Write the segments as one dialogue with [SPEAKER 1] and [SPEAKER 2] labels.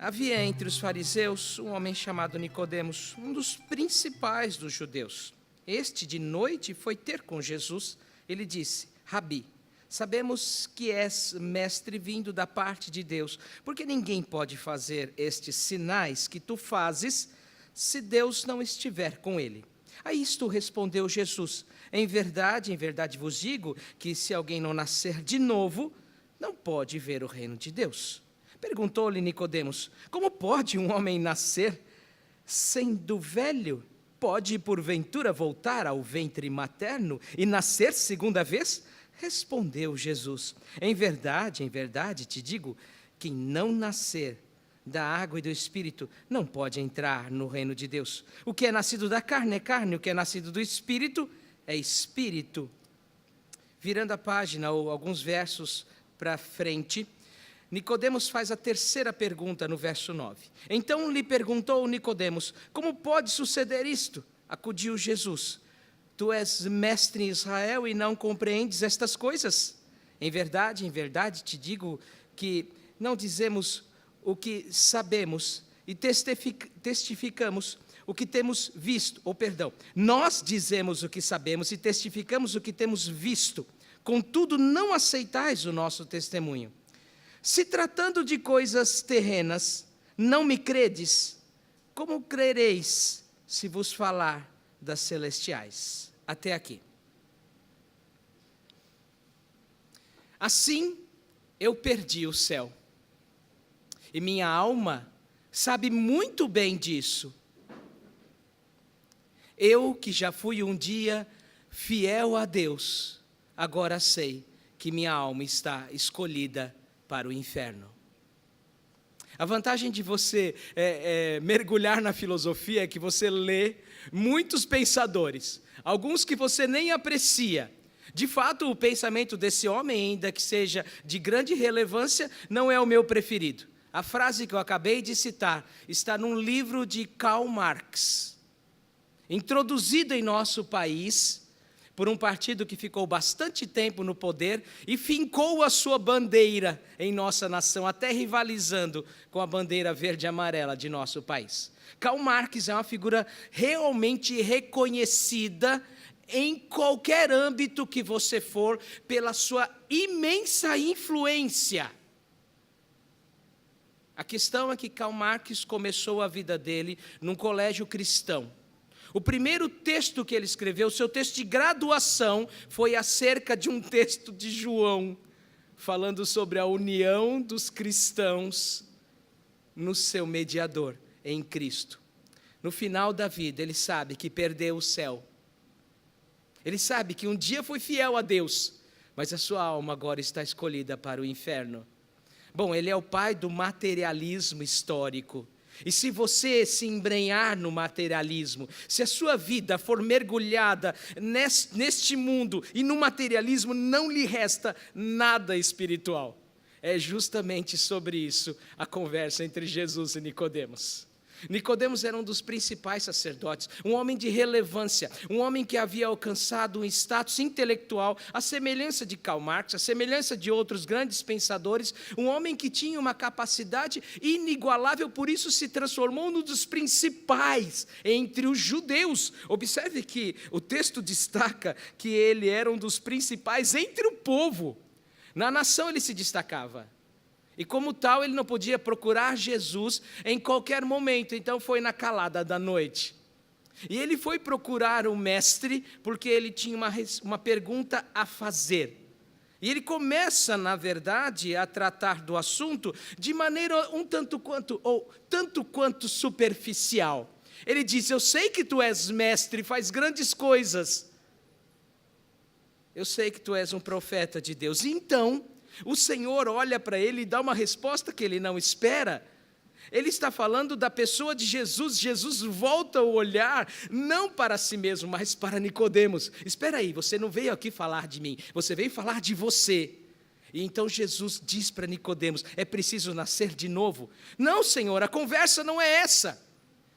[SPEAKER 1] Havia entre os fariseus um homem chamado Nicodemos, um dos principais dos judeus. Este, de noite, foi ter com Jesus. Ele disse: Rabi, sabemos que és mestre vindo da parte de Deus, porque ninguém pode fazer estes sinais que tu fazes se Deus não estiver com ele. A isto respondeu Jesus: em verdade vos digo que se alguém não nascer de novo, não pode ver o reino de Deus. Perguntou-lhe Nicodemos: como pode um homem nascer sendo velho? Pode, porventura, voltar ao ventre materno e nascer segunda vez? Respondeu Jesus: em verdade te digo, quem não nascer da água e do Espírito não pode entrar no reino de Deus. O que é nascido da carne é carne, o que é nascido do Espírito é Espírito. Virando a página, ou alguns versos para frente, Nicodemos faz a terceira pergunta no verso 9. Então lhe perguntou Nicodemos: como pode suceder isto? Acudiu Jesus: tu és mestre em Israel e não compreendes estas coisas? Em verdade te digo que não dizemos o que sabemos e testificamos o que temos visto, nós dizemos o que sabemos e testificamos o que temos visto, contudo não aceitais o nosso testemunho. Se tratando de coisas terrenas, não me credes, como crereis se vos falar das celestiais? Até aqui. Assim, eu perdi o céu. E minha alma sabe muito bem disso. Eu, que já fui um dia fiel a Deus, agora sei que minha alma está escolhida para o inferno. A vantagem de você mergulhar na filosofia é que você lê muitos pensadores, alguns que você nem aprecia. De fato, o pensamento desse homem, ainda que seja de grande relevância, não é o meu preferido. A frase que eu acabei de citar está num livro de Karl Marx, introduzido em nosso país por um partido que ficou bastante tempo no poder e fincou a sua bandeira em nossa nação, até rivalizando com a bandeira verde e amarela de nosso país. Karl Marx é uma figura realmente reconhecida em qualquer âmbito que você for, pela sua imensa influência. A questão é que Karl Marx começou a vida dele num colégio cristão. O primeiro texto que ele escreveu, seu texto de graduação, foi acerca de um texto de João, falando sobre a união dos cristãos no seu mediador, em Cristo. No final da vida, ele sabe que perdeu o céu. Ele sabe que um dia foi fiel a Deus, mas a sua alma agora está escolhida para o inferno. Bom, ele é o pai do materialismo histórico. E se você se embrenhar no materialismo, se a sua vida for mergulhada neste mundo e no materialismo, não lhe resta nada espiritual. É justamente sobre isso a conversa entre Jesus e Nicodemos. Nicodemos era um dos principais sacerdotes, um homem de relevância, um homem que havia alcançado um status intelectual, à semelhança de Karl Marx, à semelhança de outros grandes pensadores, um homem que tinha uma capacidade inigualável, por isso se transformou num dos principais entre os judeus. Observe que o texto destaca que ele era um dos principais entre o povo. Na nação ele se destacava. E como tal, ele não podia procurar Jesus em qualquer momento, então foi na calada da noite. E ele foi procurar o mestre, porque ele tinha uma pergunta a fazer. E ele começa, na verdade, a tratar do assunto de maneira tanto quanto superficial. Ele diz: eu sei que tu és mestre, faz grandes coisas. Eu sei que tu és um profeta de Deus. E então o Senhor olha para ele e dá uma resposta que ele não espera. Ele está falando da pessoa de Jesus. Jesus volta o olhar, não para si mesmo, mas para Nicodemos. Espera aí, você não veio aqui falar de mim, você veio falar de você. E então Jesus diz para Nicodemos: é preciso nascer de novo? Não, Senhor, a conversa não é essa.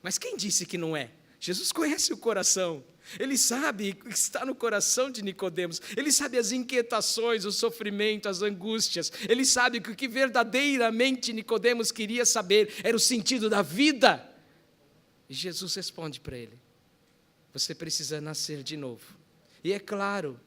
[SPEAKER 1] Mas quem disse que não é? Jesus conhece o coração. Ele sabe o que está no coração de Nicodemos. Ele sabe as inquietações, o sofrimento, as angústias. Ele sabe que o que verdadeiramente Nicodemos queria saber era o sentido da vida. E Jesus responde para ele: você precisa nascer de novo. E é claro,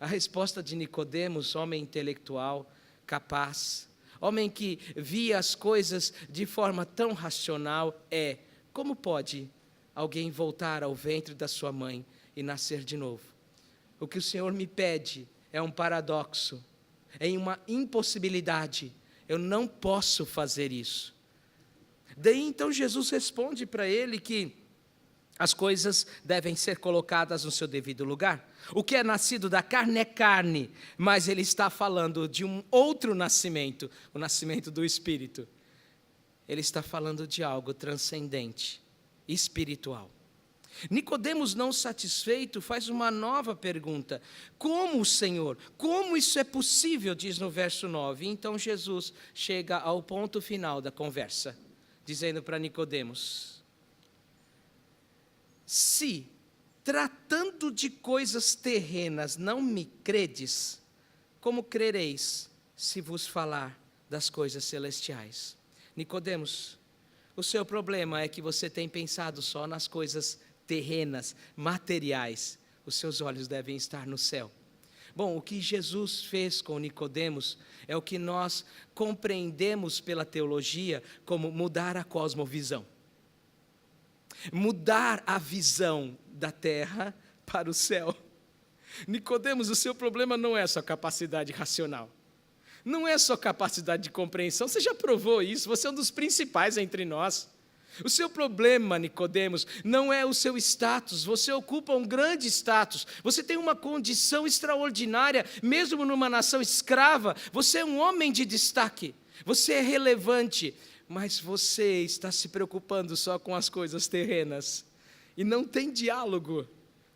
[SPEAKER 1] a resposta de Nicodemos, homem intelectual, capaz, homem que via as coisas de forma tão racional, é: como pode alguém voltar ao ventre da sua mãe e nascer de novo? O que o Senhor me pede é um paradoxo, é uma impossibilidade. Eu não posso fazer isso. Daí então Jesus responde para ele que as coisas devem ser colocadas no seu devido lugar. O que é nascido da carne é carne, mas ele está falando de um outro nascimento, o nascimento do Espírito. Ele está falando de algo transcendente, espiritual. Nicodemos, não satisfeito, faz uma nova pergunta: como, Senhor? Como isso é possível? Diz no verso 9. Então Jesus chega ao ponto final da conversa, dizendo para Nicodemos: se, tratando de coisas terrenas, não me credes, como crereis se vos falar das coisas celestiais? Nicodemos, o seu problema é que você tem pensado só nas coisas terrenas, materiais. Os seus olhos devem estar no céu. Bom, o que Jesus fez com Nicodemos é o que nós compreendemos pela teologia como mudar a cosmovisão. Mudar a visão da terra para o céu. Nicodemos, o seu problema não é sua capacidade racional. Não é sua capacidade de compreensão. Você já provou isso, você é um dos principais entre nós. O seu problema, Nicodemos, não é o seu status. Você ocupa um grande status. Você tem uma condição extraordinária, mesmo numa nação escrava. Você é um homem de destaque. Você é relevante. Mas você está se preocupando só com as coisas terrenas. E não tem diálogo,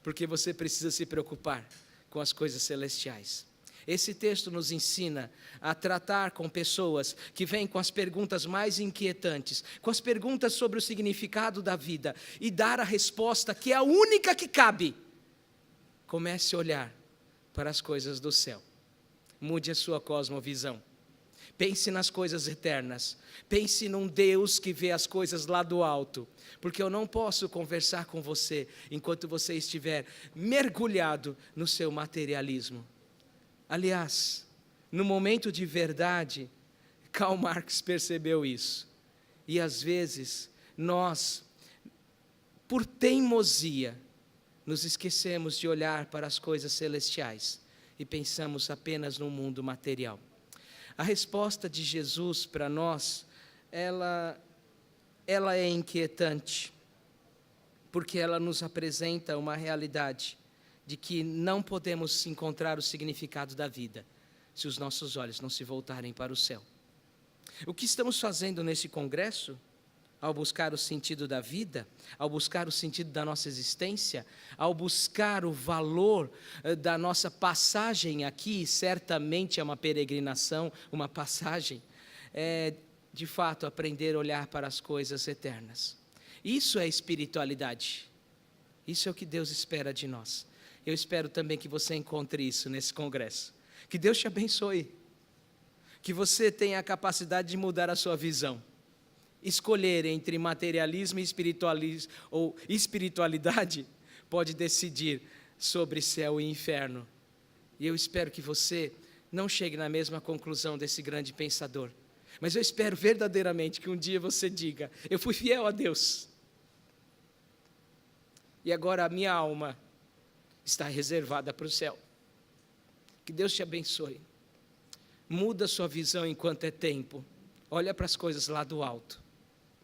[SPEAKER 1] porque você precisa se preocupar com as coisas celestiais. Esse texto nos ensina a tratar com pessoas que vêm com as perguntas mais inquietantes, com as perguntas sobre o significado da vida, e dar a resposta que é a única que cabe. Comece a olhar para as coisas do céu. Mude a sua cosmovisão. Pense nas coisas eternas. Pense num Deus que vê as coisas lá do alto. Porque eu não posso conversar com você enquanto você estiver mergulhado no seu materialismo. Aliás, no momento de verdade, Karl Marx percebeu isso. E às vezes, nós, por teimosia, nos esquecemos de olhar para as coisas celestiais e pensamos apenas no mundo material. A resposta de Jesus para nós, ela é inquietante, porque ela nos apresenta uma realidade de que não podemos encontrar o significado da vida se os nossos olhos não se voltarem para o céu. O que estamos fazendo nesse congresso, ao buscar o sentido da vida, ao buscar o sentido da nossa existência, ao buscar o valor da nossa passagem aqui, certamente é uma peregrinação, uma passagem, é de fato aprender a olhar para as coisas eternas. Isso é espiritualidade, isso é o que Deus espera de nós. Eu espero também que você encontre isso nesse congresso. Que Deus te abençoe, que você tenha a capacidade de mudar a sua visão. Escolher entre materialismo e espiritualidade pode decidir sobre céu e inferno. E eu espero que você não chegue na mesma conclusão desse grande pensador. Mas eu espero verdadeiramente que um dia você diga: eu fui fiel a Deus. E agora a minha alma está reservada para o céu. Que Deus te abençoe. Muda a sua visão enquanto é tempo. Olha para as coisas lá do alto,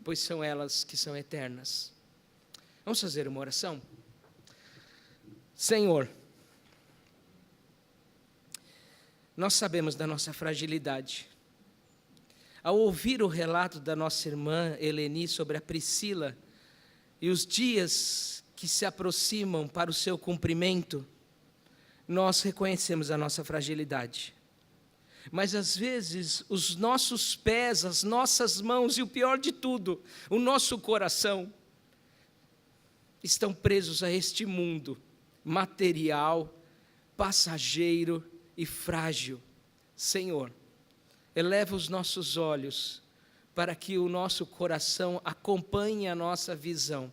[SPEAKER 1] pois são elas que são eternas. Vamos fazer uma oração? Senhor, nós sabemos da nossa fragilidade. Ao ouvir o relato da nossa irmã Eleni sobre a Priscila e os dias que se aproximam para o seu cumprimento, nós reconhecemos a nossa fragilidade. Mas às vezes os nossos pés, as nossas mãos e o pior de tudo, o nosso coração, estão presos a este mundo material, passageiro e frágil. Senhor, eleva os nossos olhos para que o nosso coração acompanhe a nossa visão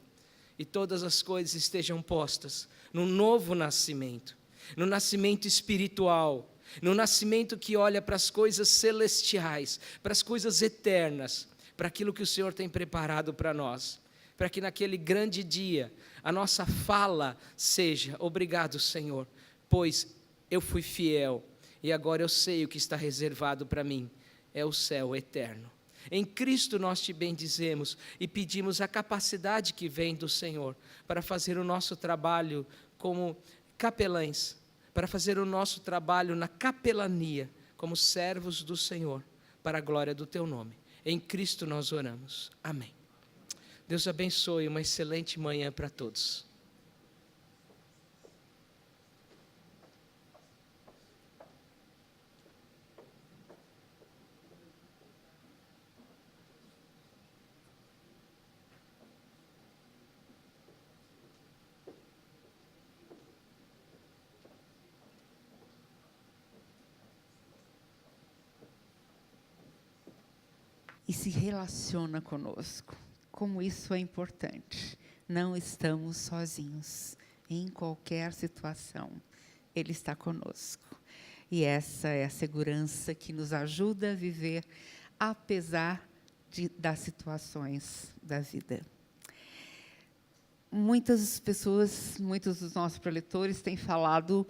[SPEAKER 1] e todas as coisas estejam postas no novo nascimento, no nascimento espiritual, no nascimento que olha para as coisas celestiais, para as coisas eternas, para aquilo que o Senhor tem preparado para nós, para que naquele grande dia a nossa fala seja: obrigado, Senhor, pois eu fui fiel e agora eu sei o que está reservado para mim, é o céu eterno. Em Cristo nós te bendizemos e pedimos a capacidade que vem do Senhor para fazer o nosso trabalho como capelães, para fazer o nosso trabalho na capelania, como servos do Senhor, para a glória do teu nome. Em Cristo nós oramos. Amém. Deus abençoe, uma excelente manhã para todos.
[SPEAKER 2] E se relaciona conosco. Como isso é importante. Não estamos sozinhos. Em qualquer situação, Ele está conosco. E essa é a segurança que nos ajuda a viver, apesar das situações da vida. Muitas pessoas, muitos dos nossos preletores têm falado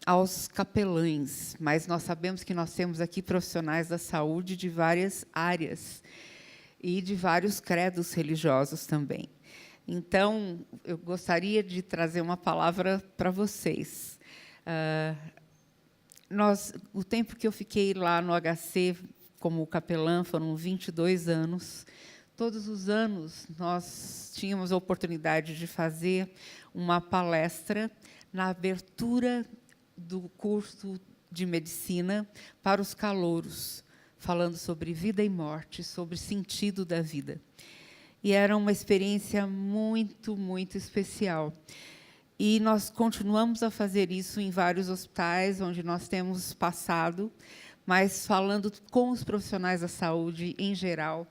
[SPEAKER 2] aos capelães, mas nós sabemos que nós temos aqui profissionais da saúde de várias áreas e de vários credos religiosos também. Então, eu gostaria de trazer uma palavra para vocês. O tempo que eu fiquei lá no HC como capelã foram 22 anos. Todos os anos, nós tínhamos a oportunidade de fazer uma palestra na abertura do curso de medicina para os calouros, falando sobre vida e morte, sobre sentido da vida. E era uma experiência muito, muito especial. E nós continuamos a fazer isso em vários hospitais onde nós temos passado, mas falando com os profissionais da saúde em geral,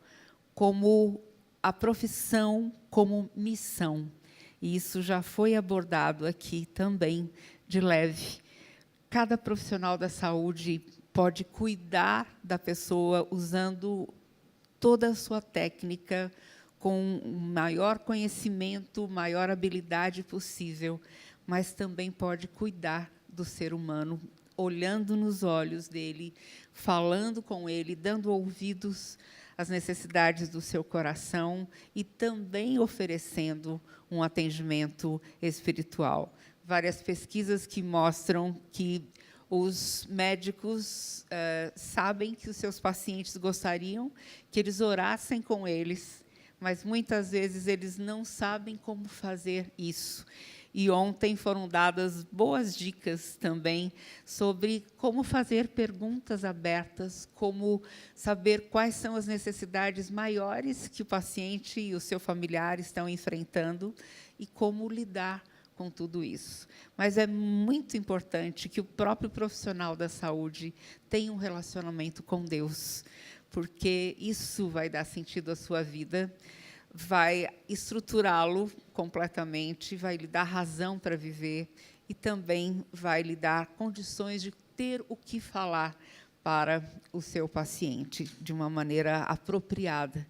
[SPEAKER 2] como a profissão, como missão. E isso já foi abordado aqui também, de leve. Cada profissional da saúde pode cuidar da pessoa usando toda a sua técnica, com o maior conhecimento, maior habilidade possível, mas também pode cuidar do ser humano, olhando nos olhos dele, falando com ele, dando ouvidos às necessidades do seu coração e também oferecendo um atendimento espiritual. Várias pesquisas que mostram que os médicos sabem que os seus pacientes gostariam que eles orassem com eles, mas muitas vezes eles não sabem como fazer isso. E ontem foram dadas boas dicas também sobre como fazer perguntas abertas, como saber quais são as necessidades maiores que o paciente e o seu familiar estão enfrentando e como lidar com tudo isso. Mas é muito importante que o próprio profissional da saúde tenha um relacionamento com Deus, porque isso vai dar sentido à sua vida, vai estruturá-lo completamente, vai lhe dar razão para viver e também vai lhe dar condições de ter o que falar para o seu paciente de uma maneira apropriada.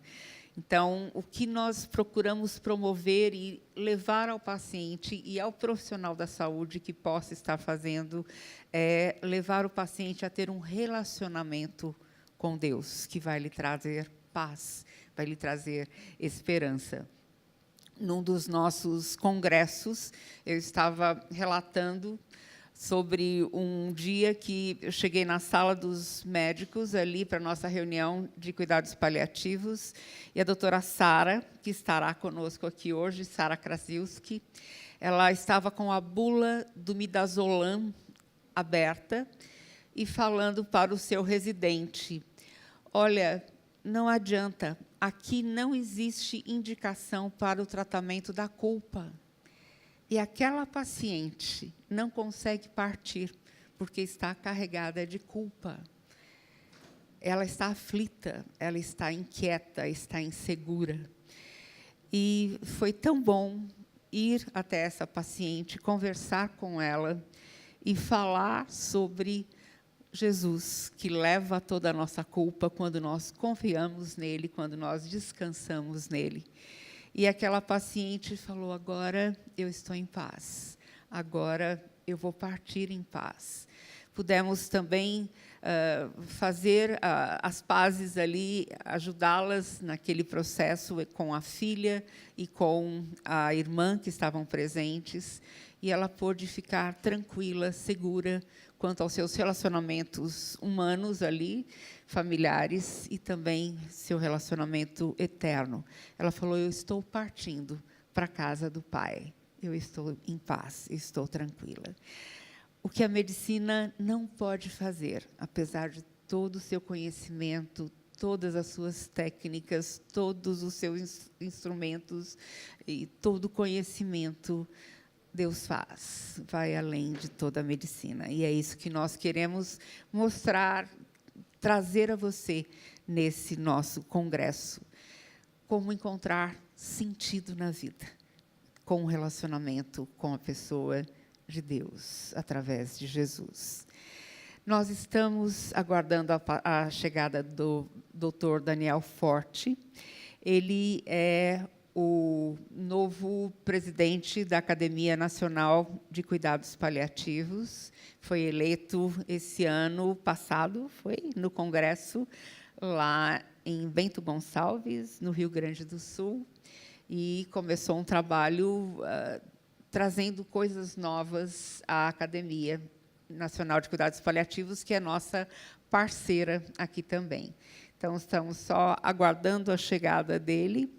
[SPEAKER 2] Então, o que nós procuramos promover e levar ao paciente e ao profissional da saúde que possa estar fazendo é levar o paciente a ter um relacionamento com Deus, que vai lhe trazer paz, vai lhe trazer esperança. Num dos nossos congressos, eu estava relatando sobre um dia que eu cheguei na sala dos médicos, ali para a nossa reunião de cuidados paliativos, e a doutora Sara, que estará conosco aqui hoje, Sara Krasilski, ela estava com a bula do midazolam aberta e falando para o seu residente: olha, não adianta, aqui não existe indicação para o tratamento da culpa. E aquela paciente não consegue partir, porque está carregada de culpa. Ela está aflita, ela está inquieta, está insegura. E foi tão bom ir até essa paciente, conversar com ela e falar sobre Jesus, que leva toda a nossa culpa quando nós confiamos nele, quando nós descansamos nele. E aquela paciente falou: agora eu estou em paz, agora eu vou partir em paz. Pudemos também fazer as pazes ali, ajudá-las naquele processo com a filha e com a irmã que estavam presentes, e ela pôde ficar tranquila, segura, quanto aos seus relacionamentos humanos ali, familiares, e também seu relacionamento eterno. Ela falou: eu estou partindo para a casa do Pai, eu estou em paz, estou tranquila. O que a medicina não pode fazer, apesar de todo o seu conhecimento, todas as suas técnicas, todos os seus instrumentos e todo o conhecimento, Deus faz, vai além de toda a medicina. E é isso que nós queremos mostrar, trazer a você nesse nosso congresso. Como encontrar sentido na vida, com o relacionamento com a pessoa de Deus, através de Jesus. Nós estamos aguardando a chegada do Dr. Daniel Forte. Ele é o novo presidente da Academia Nacional de Cuidados Paliativos. Foi eleito esse ano passado, foi no Congresso, lá em Bento Gonçalves, no Rio Grande do Sul, e começou um trabalho trazendo coisas novas à Academia Nacional de Cuidados Paliativos, que é nossa parceira aqui também. Então, estamos só aguardando a chegada dele.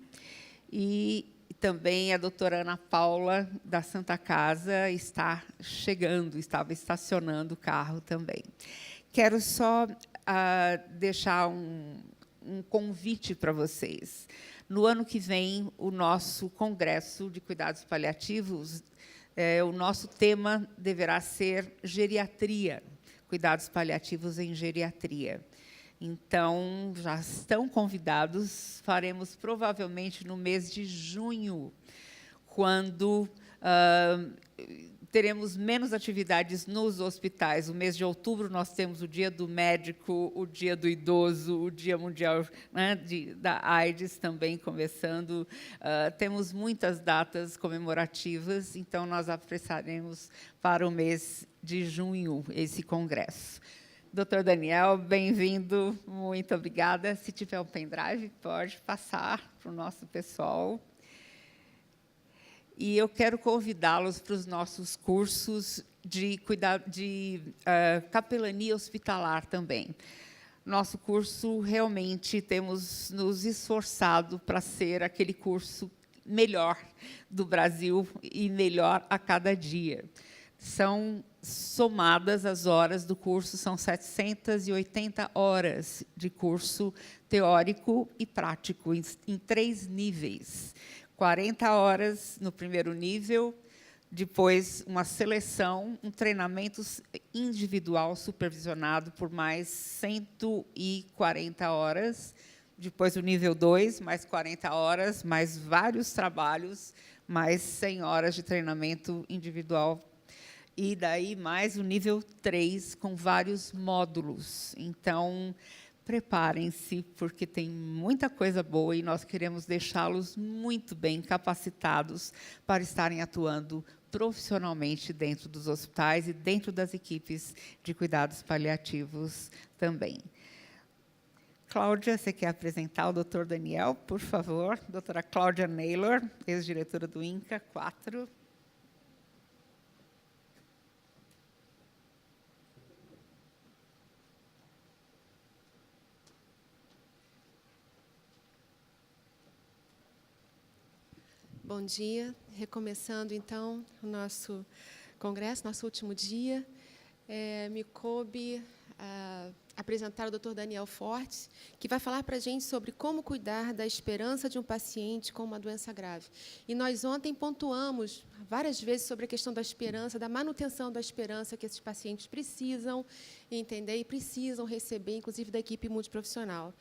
[SPEAKER 2] E também a doutora Ana Paula, da Santa Casa, está chegando, estava estacionando o carro também. Quero só deixar um convite para vocês. No ano que vem, o nosso Congresso de Cuidados Paliativos, o nosso tema deverá ser geriatria, cuidados paliativos em geriatria. Então, já estão convidados, faremos provavelmente no mês de junho, quando teremos menos atividades nos hospitais. No mês de outubro, nós temos o Dia do Médico, o Dia do Idoso, o Dia Mundial, né, da AIDS também começando. Temos muitas datas comemorativas, então nós apressaremos para o mês de junho esse congresso. Doutor Daniel, bem-vindo, muito obrigada. Se tiver um pendrive, pode passar para o nosso pessoal. E eu quero convidá-los para os nossos cursos de capelania hospitalar também. Nosso curso, realmente, temos nos esforçado para ser aquele curso melhor do Brasil e melhor a cada dia. São somadas as horas do curso, são 780 horas de curso teórico e prático, em 3 níveis. 40 horas no primeiro nível, depois uma seleção, um treinamento individual supervisionado por mais 140 horas, depois o nível 2, mais 40 horas, mais vários trabalhos, mais 100 horas de treinamento individual, e daí mais o nível 3, com vários módulos. Então, preparem-se, porque tem muita coisa boa e nós queremos deixá-los muito bem capacitados para estarem atuando profissionalmente dentro dos hospitais e dentro das equipes de cuidados paliativos também. Cláudia, você quer apresentar o doutor Daniel, por favor? Doutora Cláudia Naylor, ex-diretora do INCA 4.
[SPEAKER 3] Bom dia, recomeçando, então, o nosso congresso, nosso último dia. Me coube apresentar o Dr. Daniel Fortes, que vai falar para a gente sobre como cuidar da esperança de um paciente com uma doença grave. E nós ontem pontuamos várias vezes sobre a questão da esperança, da manutenção da esperança que esses pacientes precisam entender e precisam receber, inclusive da equipe multiprofissional.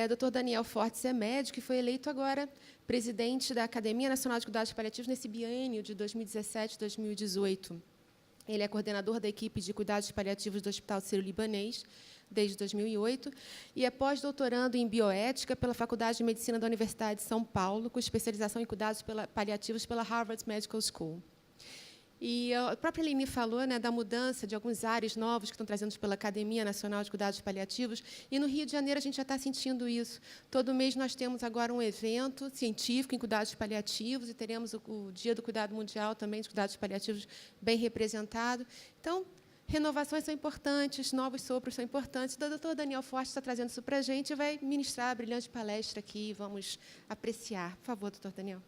[SPEAKER 3] Dr. Daniel Fortes é médico e foi eleito agora presidente da Academia Nacional de Cuidados Paliativos nesse biênio de 2017-2018. Ele é coordenador da equipe de cuidados paliativos do Hospital Sírio-Libanês desde 2008 e é pós-doutorando em bioética pela Faculdade de Medicina da Universidade de São Paulo, com especialização em cuidados paliativos pela Harvard Medical School. E a própria Eline falou, né, da mudança de alguns ares novos que estão trazidos pela Academia Nacional de Cuidados Paliativos, e no Rio de Janeiro a gente já está sentindo isso. Todo mês nós temos agora um evento científico em cuidados paliativos, e teremos o Dia do Cuidado Mundial também de cuidados paliativos bem representado. Então, renovações são importantes, novos sopros são importantes. O doutor Daniel Fortes está trazendo isso para a gente e vai ministrar a brilhante palestra aqui, vamos apreciar. Por favor, doutor Daniel.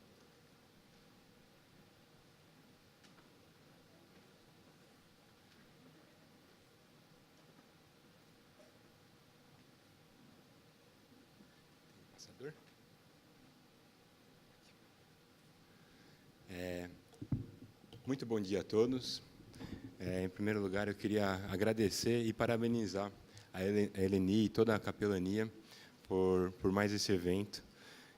[SPEAKER 4] Muito bom dia a todos. Em primeiro lugar, eu queria agradecer e parabenizar a Eleni e toda a capelania por mais esse evento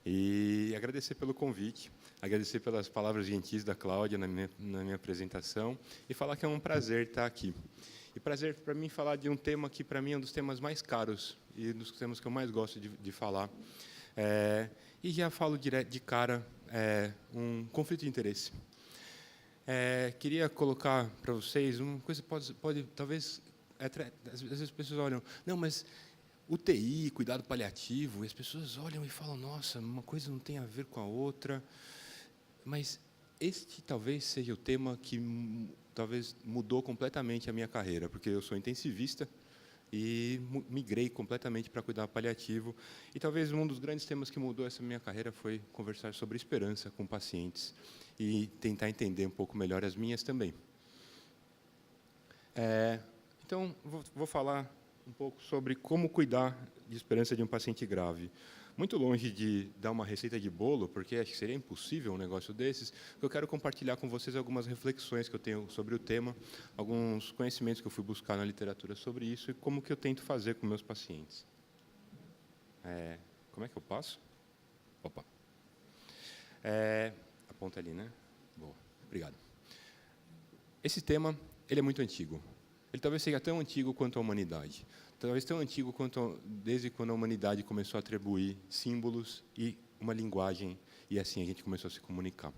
[SPEAKER 4] e agradecer pelo convite, agradecer pelas palavras gentis da Cláudia na minha apresentação e falar que é um prazer estar aqui. E prazer para mim falar de um tema que, para mim, é um dos temas mais caros e dos temas que eu mais gosto de falar. E já falo de cara, um conflito de interesse. Queria colocar para vocês uma coisa pode talvez às vezes as pessoas olham, não, mas UTI, cuidado paliativo, e as pessoas olham e falam, nossa, uma coisa não tem a ver com a outra, mas este talvez seja o tema que talvez mudou completamente a minha carreira, porque eu sou intensivista e migrei completamente para cuidado paliativo, e talvez um dos grandes temas que mudou essa minha carreira foi conversar sobre esperança com pacientes e tentar entender um pouco melhor as minhas também. Então, vou falar um pouco sobre como cuidar de esperança de um paciente grave. Muito longe de dar uma receita de bolo, porque acho que seria impossível um negócio desses, eu quero compartilhar com vocês algumas reflexões que eu tenho sobre o tema, alguns conhecimentos que eu fui buscar na literatura sobre isso e como que eu tento fazer com meus pacientes. Como é que eu passo? Opa. Aponta ali, né? Boa, obrigado. Esse tema, ele é muito antigo. Ele talvez seja tão antigo quanto a humanidade. Talvez tão antigo quanto desde quando a humanidade começou a atribuir símbolos e uma linguagem, e assim a gente começou a se comunicar.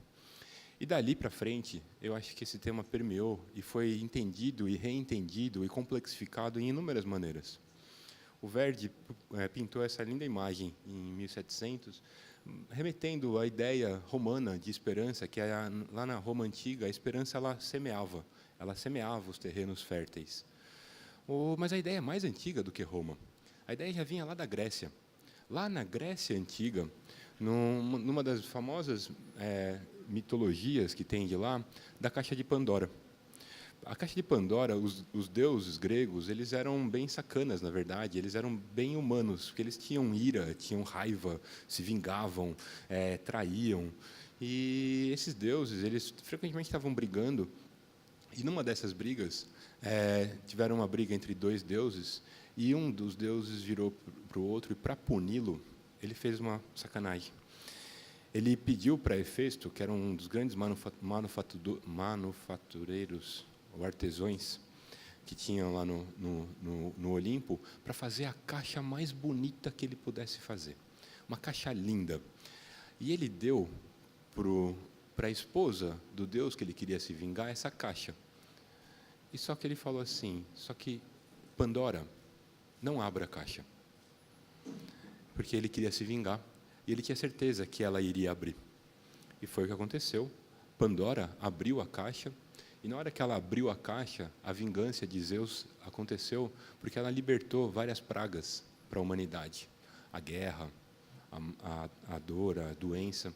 [SPEAKER 4] E dali para frente, eu acho que esse tema permeou e foi entendido e reentendido e complexificado em inúmeras maneiras. O Verdi pintou essa linda imagem em 1700, remetendo à ideia romana de esperança, que lá na Roma antiga, a esperança ela semeava os terrenos férteis. Mas a ideia é mais antiga do que Roma. A ideia já vinha lá da Grécia. Lá na Grécia antiga, numa das famosas mitologias que tem de lá, da Caixa de Pandora. A Caixa de Pandora, os deuses gregos, eles eram bem sacanas, na verdade, eles eram bem humanos, porque eles tinham ira, tinham raiva, se vingavam, traíam. E esses deuses, eles frequentemente estavam brigando, e numa dessas brigas, tiveram uma briga entre dois deuses, e um dos deuses virou para o outro, e para puni-lo, ele fez uma sacanagem. Ele pediu para Hefesto, que era um dos grandes manufatureiros, ou artesãos, que tinham lá no Olimpo, para fazer a caixa mais bonita que ele pudesse fazer. Uma caixa linda. E ele deu para a esposa do deus que ele queria se vingar essa caixa. E só que ele falou assim, só que Pandora, não abra a caixa. Porque ele queria se vingar, e ele tinha certeza que ela iria abrir. E foi o que aconteceu. Pandora abriu a caixa, e na hora que ela abriu a caixa, a vingança de Zeus aconteceu porque ela libertou várias pragas para a humanidade. A guerra, a dor, a doença.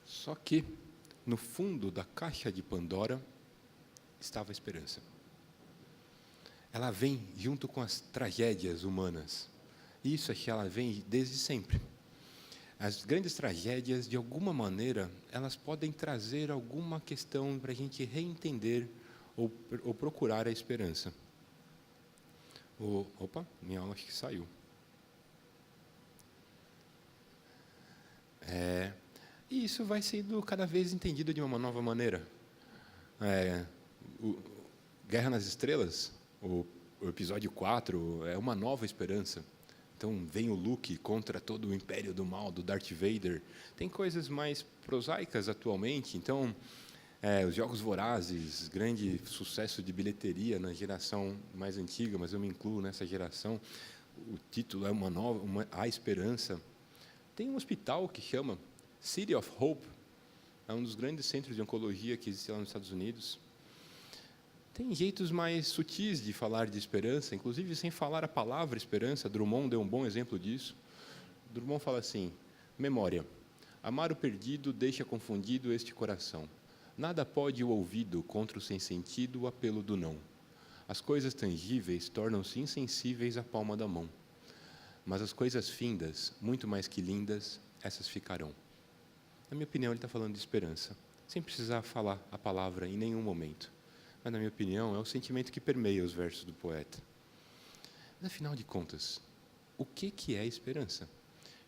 [SPEAKER 4] Só que, no fundo da caixa de Pandora, estava a esperança. ela vem junto com as tragédias humanas. Isso acho que ela vem desde sempre. As grandes tragédias, de alguma maneira, elas podem trazer alguma questão para a gente reentender ou procurar a esperança. Opa, minha aula acho que saiu. E isso vai sendo cada vez entendido de uma nova maneira. Guerra nas Estrelas, o episódio 4, é uma nova esperança. Então, vem o Luke contra todo o Império do Mal, do Darth Vader. Tem coisas mais prosaicas atualmente. Então, os Jogos Vorazes, grande sucesso de bilheteria na geração mais antiga, mas eu me incluo nessa geração. O título é A Esperança. Tem um hospital que chama City of Hope, é um dos grandes centros de oncologia que existe lá nos Estados Unidos. Tem jeitos mais sutis de falar de esperança, inclusive sem falar a palavra esperança. Drummond deu um bom exemplo disso. Drummond fala assim: memória. Amar o perdido deixa confundido este coração. Nada pode o ouvido contra o sem sentido o apelo do não. As coisas tangíveis tornam-se insensíveis à palma da mão. Mas as coisas findas, muito mais que lindas, essas ficarão. Na minha opinião, ele está falando de esperança, sem precisar falar a palavra em nenhum momento. Mas, na minha opinião, é o sentimento que permeia os versos do poeta. Mas, afinal de contas, o que é esperança?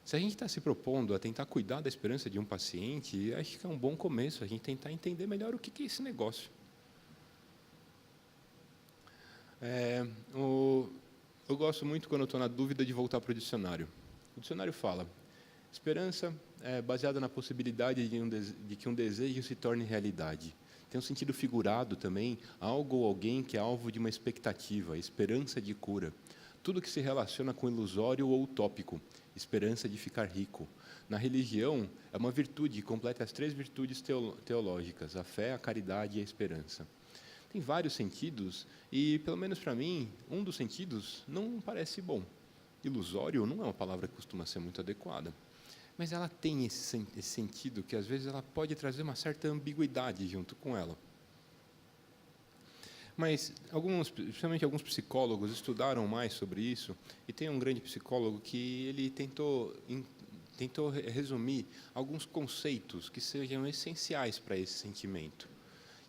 [SPEAKER 4] Se a gente está se propondo a tentar cuidar da esperança de um paciente, acho que é um bom começo a gente tentar entender melhor o que é esse negócio. Eu gosto muito, quando eu estou na dúvida, de voltar para o dicionário. O dicionário fala: esperança é baseada na possibilidade de que um desejo se torne realidade. Tem um sentido figurado também, algo ou alguém que é alvo de uma expectativa, esperança de cura. Tudo que se relaciona com ilusório ou utópico, esperança de ficar rico. Na religião, é uma virtude, completa as 3 virtudes teológicas: a fé, a caridade e a esperança. Tem vários sentidos e, pelo menos para mim, um dos sentidos não parece bom. Ilusório não é uma palavra que costuma ser muito adequada. Mas ela tem esse sentido que, às vezes, ela pode trazer uma certa ambiguidade junto com ela. Mas, principalmente alguns psicólogos, estudaram mais sobre isso, e tem um grande psicólogo que ele tentou resumir alguns conceitos que sejam essenciais para esse sentimento.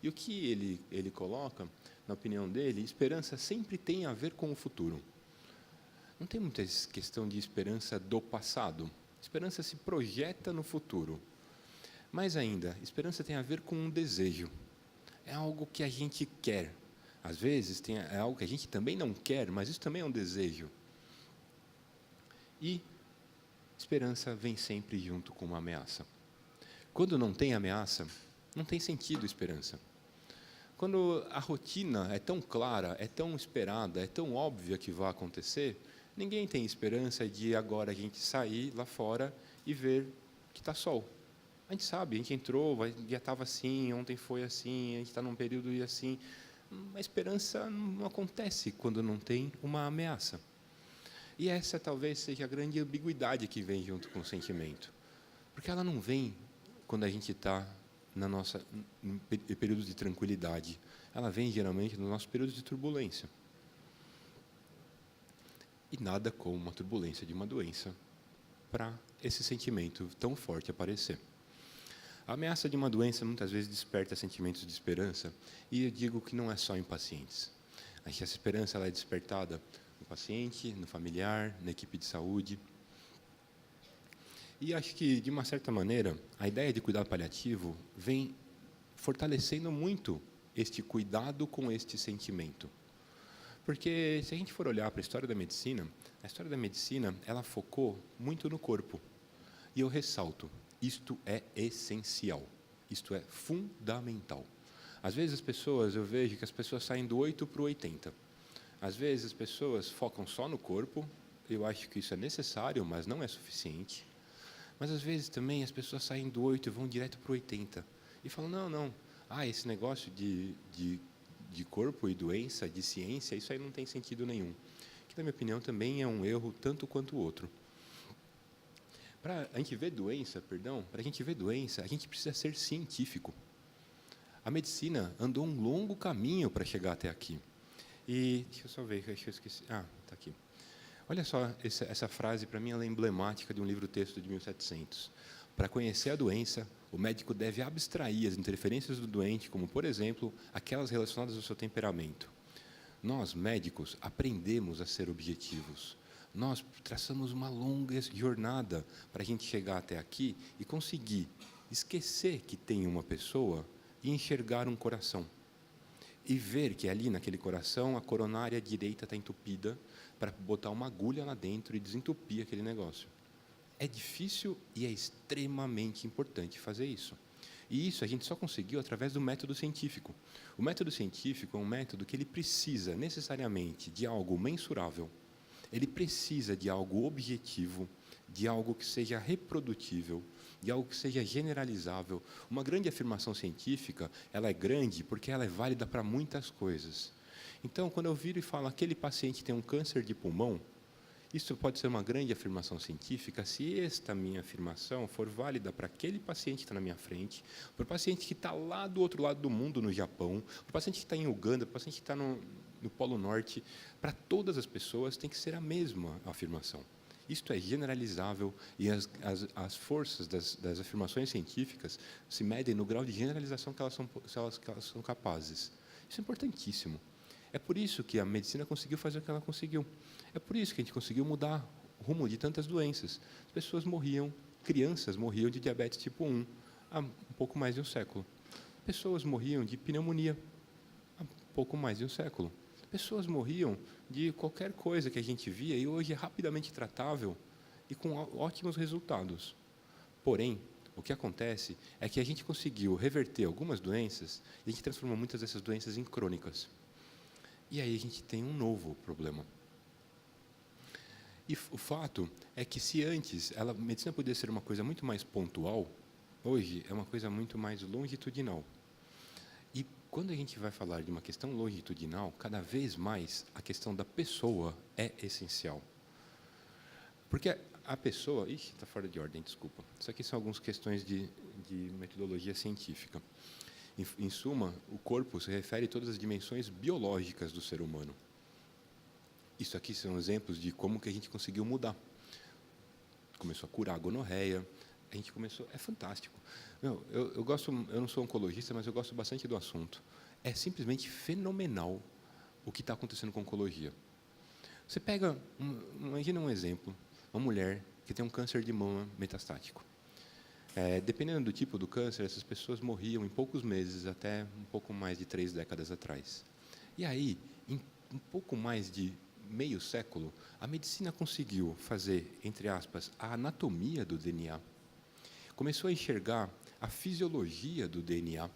[SPEAKER 4] E o que ele coloca, na opinião dele, esperança sempre tem a ver com o futuro. Não tem muita questão de esperança do passado. Esperança se projeta no futuro. Mais ainda, esperança tem a ver com um desejo. É algo que a gente quer. Às vezes, é algo que a gente também não quer, mas isso também é um desejo. E esperança vem sempre junto com uma ameaça. Quando não tem ameaça, não tem sentido esperança. Quando a rotina é tão clara, é tão esperada, é tão óbvia que vai acontecer, ninguém tem esperança de agora a gente sair lá fora e ver que está sol. A gente sabe, a gente entrou, já estava assim, ontem foi assim, a gente está num período e assim. A esperança não acontece quando não tem uma ameaça. E essa talvez seja a grande ambiguidade que vem junto com o sentimento. Porque ela não vem quando a gente está em períodos de tranquilidade. Ela vem, geralmente, nos nossos períodos de turbulência. E nada como uma turbulência de uma doença para esse sentimento tão forte aparecer. A ameaça de uma doença muitas vezes desperta sentimentos de esperança, e eu digo que não é só em pacientes. Acho que essa esperança ela é despertada no paciente, no familiar, na equipe de saúde. E acho que, de uma certa maneira, a ideia de cuidado paliativo vem fortalecendo muito este cuidado com este sentimento. Porque, se a gente for olhar para a história da medicina ela focou muito no corpo. E eu ressalto, isto é essencial, isto é fundamental. Às vezes eu vejo que as pessoas saem do 8 para o 80. Às vezes as pessoas focam só no corpo, eu acho que isso é necessário, mas não é suficiente. Mas às vezes também as pessoas saem do 8 e vão direto para o 80. E falam, não, esse negócio de corpo e doença, de ciência, isso aí não tem sentido nenhum. Que, na minha opinião, também é um erro tanto quanto o outro. Para a gente ver doença, a gente precisa ser científico. A medicina andou um longo caminho para chegar até aqui. E deixa eu só ver, acho que eu esqueci. Ah, está aqui. Olha só, essa frase, para mim, ela é emblemática de um livro-texto de 1700. Para conhecer a doença, o médico deve abstrair as interferências do doente, como, por exemplo, aquelas relacionadas ao seu temperamento. Nós, médicos, aprendemos a ser objetivos. Nós traçamos uma longa jornada para a gente chegar até aqui e conseguir esquecer que tem uma pessoa e enxergar um coração. E ver que ali, naquele coração, a coronária direita está entupida para botar uma agulha lá dentro e desentupir aquele negócio. É difícil e é extremamente importante fazer isso. E isso a gente só conseguiu através do método científico. O método científico é um método que ele precisa necessariamente de algo mensurável, ele precisa de algo objetivo, de algo que seja reprodutível, de algo que seja generalizável. Uma grande afirmação científica, ela é grande porque ela é válida para muitas coisas. Então, quando eu viro e falo, aquele paciente tem um câncer de pulmão, isso pode ser uma grande afirmação científica se esta minha afirmação for válida para aquele paciente que está na minha frente, para o paciente que está lá do outro lado do mundo, no Japão, para o paciente que está em Uganda, para o paciente que está no Polo Norte. Para todas as pessoas tem que ser a mesma afirmação. Isto é generalizável e as forças das afirmações científicas se medem no grau de generalização que elas são capazes. Isso é importantíssimo. É por isso que a medicina conseguiu fazer o que ela conseguiu. É por isso que a gente conseguiu mudar o rumo de tantas doenças. As pessoas morriam, crianças morriam de diabetes tipo 1 há um pouco mais de um século. Pessoas morriam de pneumonia há pouco mais de um século. Pessoas morriam de qualquer coisa que a gente via e hoje é rapidamente tratável e com ótimos resultados. Porém, o que acontece é que a gente conseguiu reverter algumas doenças e a gente transformou muitas dessas doenças em crônicas. E aí a gente tem um novo problema. E o fato é que se antes a medicina poderia ser uma coisa muito mais pontual, hoje é uma coisa muito mais longitudinal. E quando a gente vai falar de uma questão longitudinal, cada vez mais a questão da pessoa é essencial. Porque a pessoa... Ixi, está fora de ordem, desculpa. Isso aqui são algumas questões de metodologia científica. Em suma, o corpo se refere a todas as dimensões biológicas do ser humano. Isso aqui são exemplos de como que a gente conseguiu mudar. Começou a curar a gonorreia, a gente começou... É fantástico. Eu não sou oncologista, mas eu gosto bastante do assunto. É simplesmente fenomenal o que está acontecendo com a oncologia. Você pega, imagina um exemplo, uma mulher que tem um câncer de mama metastático. Dependendo do tipo do câncer, essas pessoas morriam em poucos meses, até um pouco mais de 3 décadas atrás. E aí, em um pouco mais de meio século, a medicina conseguiu fazer, entre aspas, a anatomia do DNA. Começou a enxergar a fisiologia do DNA.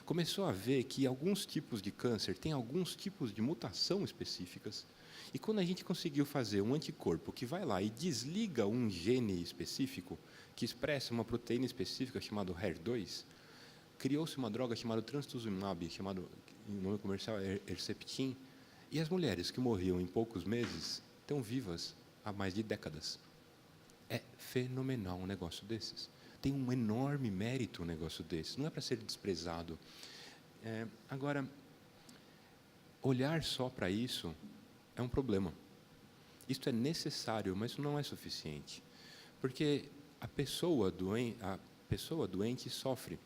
[SPEAKER 4] Começou a ver que alguns tipos de câncer têm alguns tipos de mutação específicas. E quando a gente conseguiu fazer um anticorpo que vai lá e desliga um gene específico, que expressa uma proteína específica chamada HER2, criou-se uma droga chamada trastuzumab, chamado em nome comercial Herceptin, e as mulheres que morriam em poucos meses estão vivas há mais de décadas. É fenomenal um negócio desses. Tem um enorme mérito um negócio desses. Não é para ser desprezado. Agora, olhar só para isso é um problema. Isto é necessário, mas não é suficiente. Porque a pessoa doente sofre.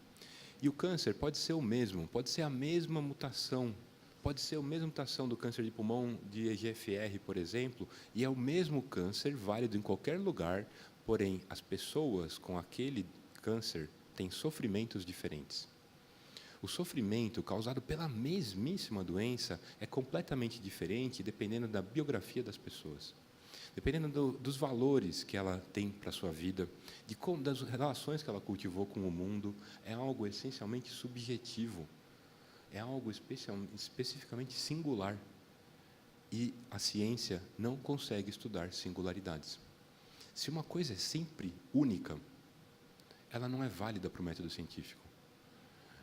[SPEAKER 4] E o câncer pode ser o mesmo, pode ser a mesma mutação, pode ser a mesma mutação do câncer de pulmão de EGFR, por exemplo, e é o mesmo câncer, válido em qualquer lugar, porém, as pessoas com aquele câncer têm sofrimentos diferentes. O sofrimento causado pela mesmíssima doença é completamente diferente, dependendo da biografia das pessoas. Dependendo dos valores que ela tem para a sua vida, das relações que ela cultivou com o mundo, é algo essencialmente subjetivo, é algo especificamente singular. E a ciência não consegue estudar singularidades. Se uma coisa é sempre única, ela não é válida para o método científico.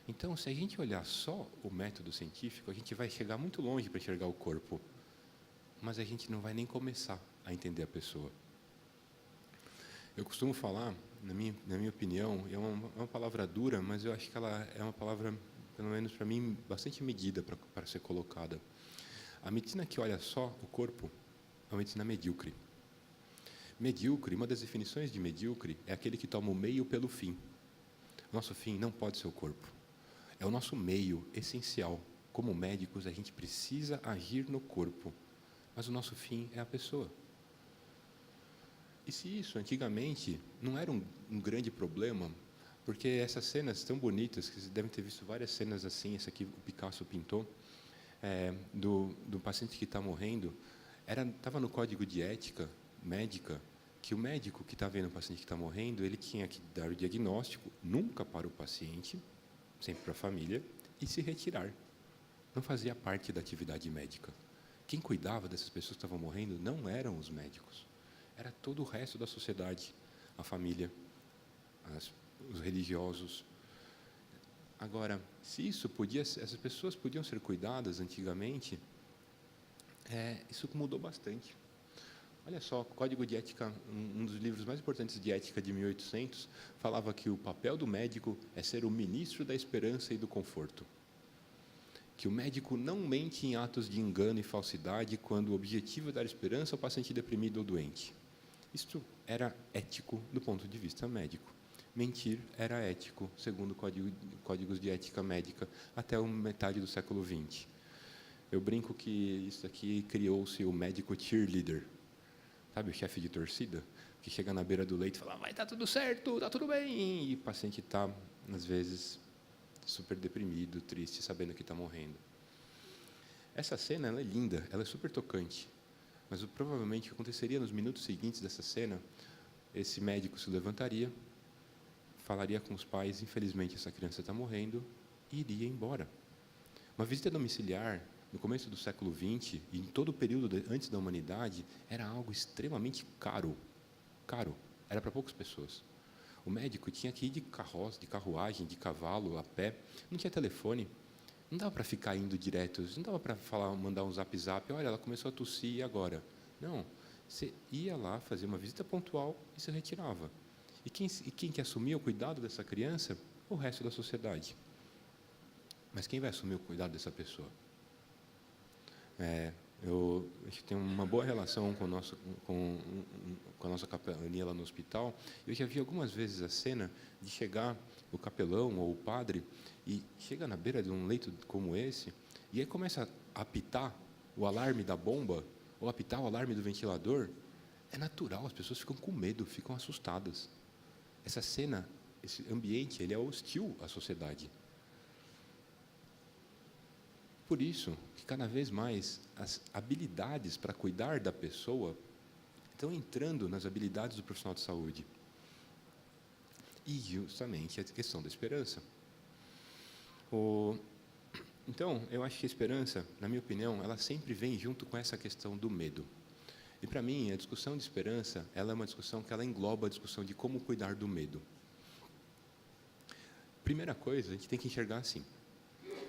[SPEAKER 4] Então, se a gente olhar só o método científico, a gente vai chegar muito longe para enxergar o corpo, mas a gente não vai nem começar a entender a pessoa. Eu costumo falar, na minha opinião, é uma palavra dura, mas eu acho que ela é uma palavra, pelo menos para mim, bastante medida para ser colocada. A medicina que olha só o corpo é uma medicina medíocre. Medíocre, uma das definições de medíocre é aquele que toma o meio pelo fim. Nosso fim não pode ser o corpo. É o nosso meio essencial. Como médicos, a gente precisa agir no corpo, mas o nosso fim é a pessoa. E se isso, antigamente, não era um grande problema, porque essas cenas tão bonitas, que vocês devem ter visto várias cenas assim, essa aqui o Picasso pintou, do paciente que está morrendo, estava no código de ética médica, que o médico que está vendo o paciente que está morrendo, ele tinha que dar o diagnóstico, nunca para o paciente, sempre para a família, e se retirar. Não fazia parte da atividade médica. Quem cuidava dessas pessoas que estavam morrendo não eram os médicos. Era todo o resto da sociedade, a família, os religiosos. Agora, se essas pessoas podiam ser cuidadas antigamente, isso mudou bastante. Olha só, o Código de Ética, um dos livros mais importantes de ética de 1800, falava que o papel do médico é ser o ministro da esperança e do conforto. Que o médico não mente em atos de engano e falsidade quando o objetivo é dar esperança ao paciente deprimido ou doente. Isto era ético do ponto de vista médico. Mentir era ético, segundo códigos de ética médica, até a metade do século XX. Eu brinco que isso aqui criou-se o médico cheerleader. Sabe o chefe de torcida? Que chega na beira do leito e fala, vai, tá tudo certo, tá tudo bem. E o paciente está, às vezes, super deprimido, triste, sabendo que está morrendo. Essa cena ela é linda, ela é super tocante. Mas provavelmente o que aconteceria nos minutos seguintes dessa cena, esse médico se levantaria, falaria com os pais, infelizmente essa criança está morrendo, e iria embora. Uma visita domiciliar, no começo do século XX, e em todo o período antes da humanidade, era algo extremamente caro. Caro. Era para poucas pessoas. O médico tinha que ir de carroça, de carruagem, de cavalo, a pé. Não tinha telefone. Não dava para ficar indo direto. Não dava para mandar um zap. Olha, ela começou a tossir, e agora? Não. Você ia lá fazer uma visita pontual e se retirava. E quem que assumia o cuidado dessa criança? O resto da sociedade. Mas quem vai assumir o cuidado dessa pessoa? Eu tenho uma boa relação com a nossa capelania lá no hospital. Eu já vi algumas vezes a cena de chegar o capelão ou o padre e chega na beira de um leito como esse e aí começa a apitar o alarme da bomba ou apitar o alarme do ventilador. É natural, as pessoas ficam com medo, ficam assustadas. Essa cena, esse ambiente, ele é hostil à sociedade. Por isso que cada vez mais as habilidades para cuidar da pessoa estão entrando nas habilidades do profissional de saúde. E justamente a questão da esperança. Então, eu acho que a esperança, na minha opinião, ela sempre vem junto com essa questão do medo. E para mim, a discussão de esperança, ela é uma discussão que ela engloba a discussão de como cuidar do medo. Primeira coisa, a gente tem que enxergar assim,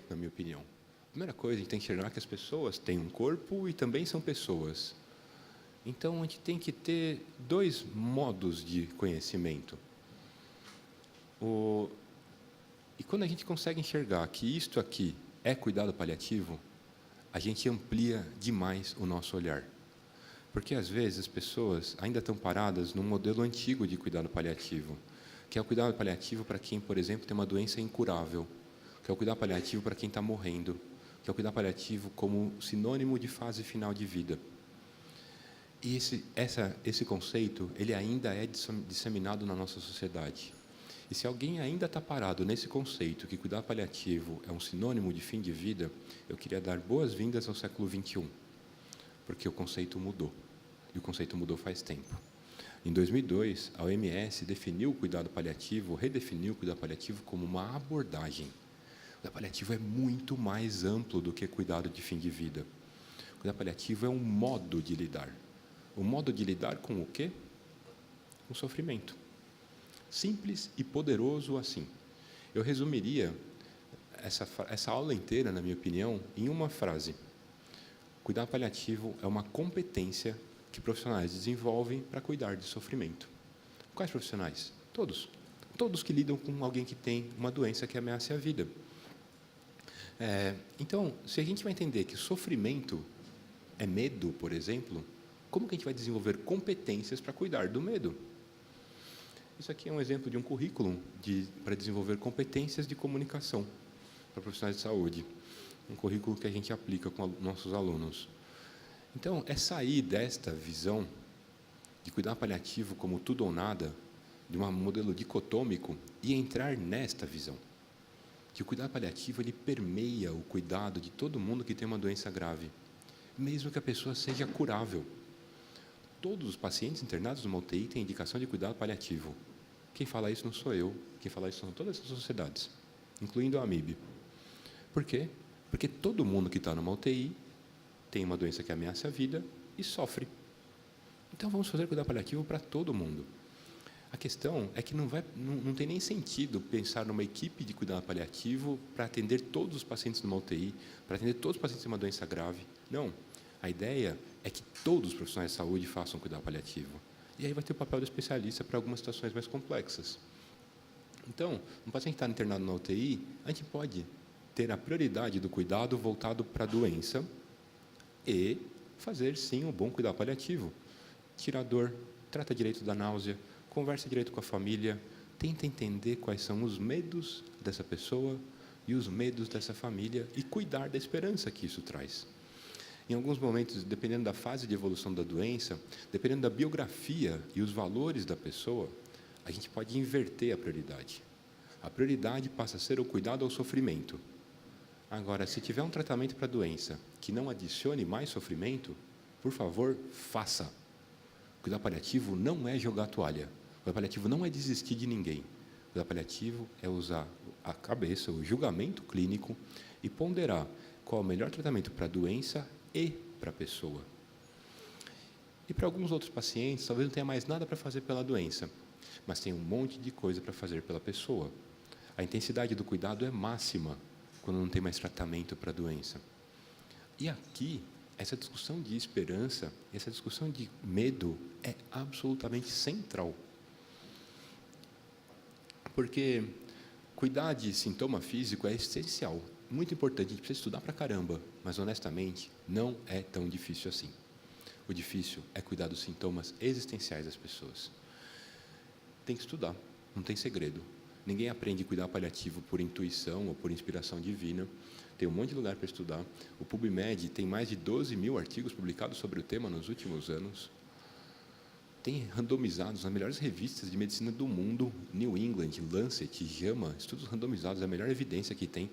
[SPEAKER 4] na minha opinião. Primeira coisa, a gente tem que enxergar que as pessoas têm um corpo e também são pessoas. Então, a gente tem que ter dois modos de conhecimento. E quando a gente consegue enxergar que isto aqui é cuidado paliativo, a gente amplia demais o nosso olhar. Porque, às vezes, as pessoas ainda estão paradas num modelo antigo de cuidado paliativo, que é o cuidado paliativo para quem, por exemplo, tem uma doença incurável, que é o cuidado paliativo para quem está morrendo, que é o cuidado paliativo como sinônimo de fase final de vida. E esse conceito, ele ainda é disseminado na nossa sociedade. E se alguém ainda está parado nesse conceito, que cuidado paliativo é um sinônimo de fim de vida, eu queria dar boas-vindas ao século XXI, porque o conceito mudou. E o conceito mudou faz tempo. Em 2002, a OMS definiu o cuidado paliativo, redefiniu o cuidado paliativo como uma abordagem. O cuidado paliativo é muito mais amplo do que cuidado de fim de vida. O cuidado paliativo é um modo de lidar. O modo de lidar com o quê? Com o sofrimento. Simples e poderoso assim. Eu resumiria essa aula inteira, na minha opinião, em uma frase. Cuidado paliativo é uma competência que profissionais desenvolvem para cuidar de sofrimento. Quais profissionais? Todos. Todos que lidam com alguém que tem uma doença que ameaça a vida. Então, se a gente vai entender que sofrimento é medo, por exemplo, como que a gente vai desenvolver competências para cuidar do medo? Isso aqui é um exemplo de um currículo para desenvolver competências de comunicação para profissionais de saúde. Um currículo que a gente aplica com nossos alunos. Então, é sair desta visão de cuidar paliativo como tudo ou nada, de um modelo dicotômico, e entrar nesta visão. Que o cuidado paliativo ele permeia o cuidado de todo mundo que tem uma doença grave, mesmo que a pessoa seja curável. Todos os pacientes internados numa UTI têm indicação de cuidado paliativo. Quem fala isso não sou eu, quem fala isso são todas essas sociedades, incluindo a AMIB. Por quê? Porque todo mundo que está numa UTI tem uma doença que ameaça a vida e sofre. Então, vamos fazer cuidado paliativo para todo mundo. A questão é que não tem nem sentido pensar numa equipe de cuidado paliativo para atender todos os pacientes numa UTI, para atender todos os pacientes com uma doença grave. Não. A ideia é que todos os profissionais de saúde façam cuidado paliativo. E aí vai ter o papel do especialista para algumas situações mais complexas. Então, um paciente que está internado na UTI, a gente pode ter a prioridade do cuidado voltado para a doença e fazer, sim, um bom cuidado paliativo. Tira a dor, trata direito da náusea, conversa direito com a família, tenta entender quais são os medos dessa pessoa e os medos dessa família e cuidar da esperança que isso traz. Em alguns momentos, dependendo da fase de evolução da doença, dependendo da biografia e os valores da pessoa, a gente pode inverter a prioridade. A prioridade passa a ser o cuidado ao sofrimento. Agora, se tiver um tratamento para a doença que não adicione mais sofrimento, por favor, faça. O cuidado paliativo não é jogar a toalha. O cuidado paliativo não é desistir de ninguém. O cuidado paliativo é usar a cabeça, o julgamento clínico e ponderar qual é o melhor tratamento para a doença e para a pessoa. E para alguns outros pacientes, talvez não tenha mais nada para fazer pela doença, mas tem um monte de coisa para fazer pela pessoa. A intensidade do cuidado é máxima quando não tem mais tratamento para a doença. E aqui, essa discussão de esperança, essa discussão de medo é absolutamente central. Porque cuidar de sintoma físico é essencial, muito importante, a gente precisa estudar pra caramba, mas honestamente não é tão difícil assim. O difícil é cuidar dos sintomas existenciais das pessoas. Tem que estudar, não tem segredo. Ninguém aprende a cuidar paliativo por intuição ou por inspiração divina. Tem um monte de lugar para estudar. O PubMed tem mais de 12 mil artigos publicados sobre o tema nos últimos anos. Tem randomizados nas melhores revistas de medicina do mundo, New England, Lancet, JAMA, estudos randomizados, a melhor evidência que tem.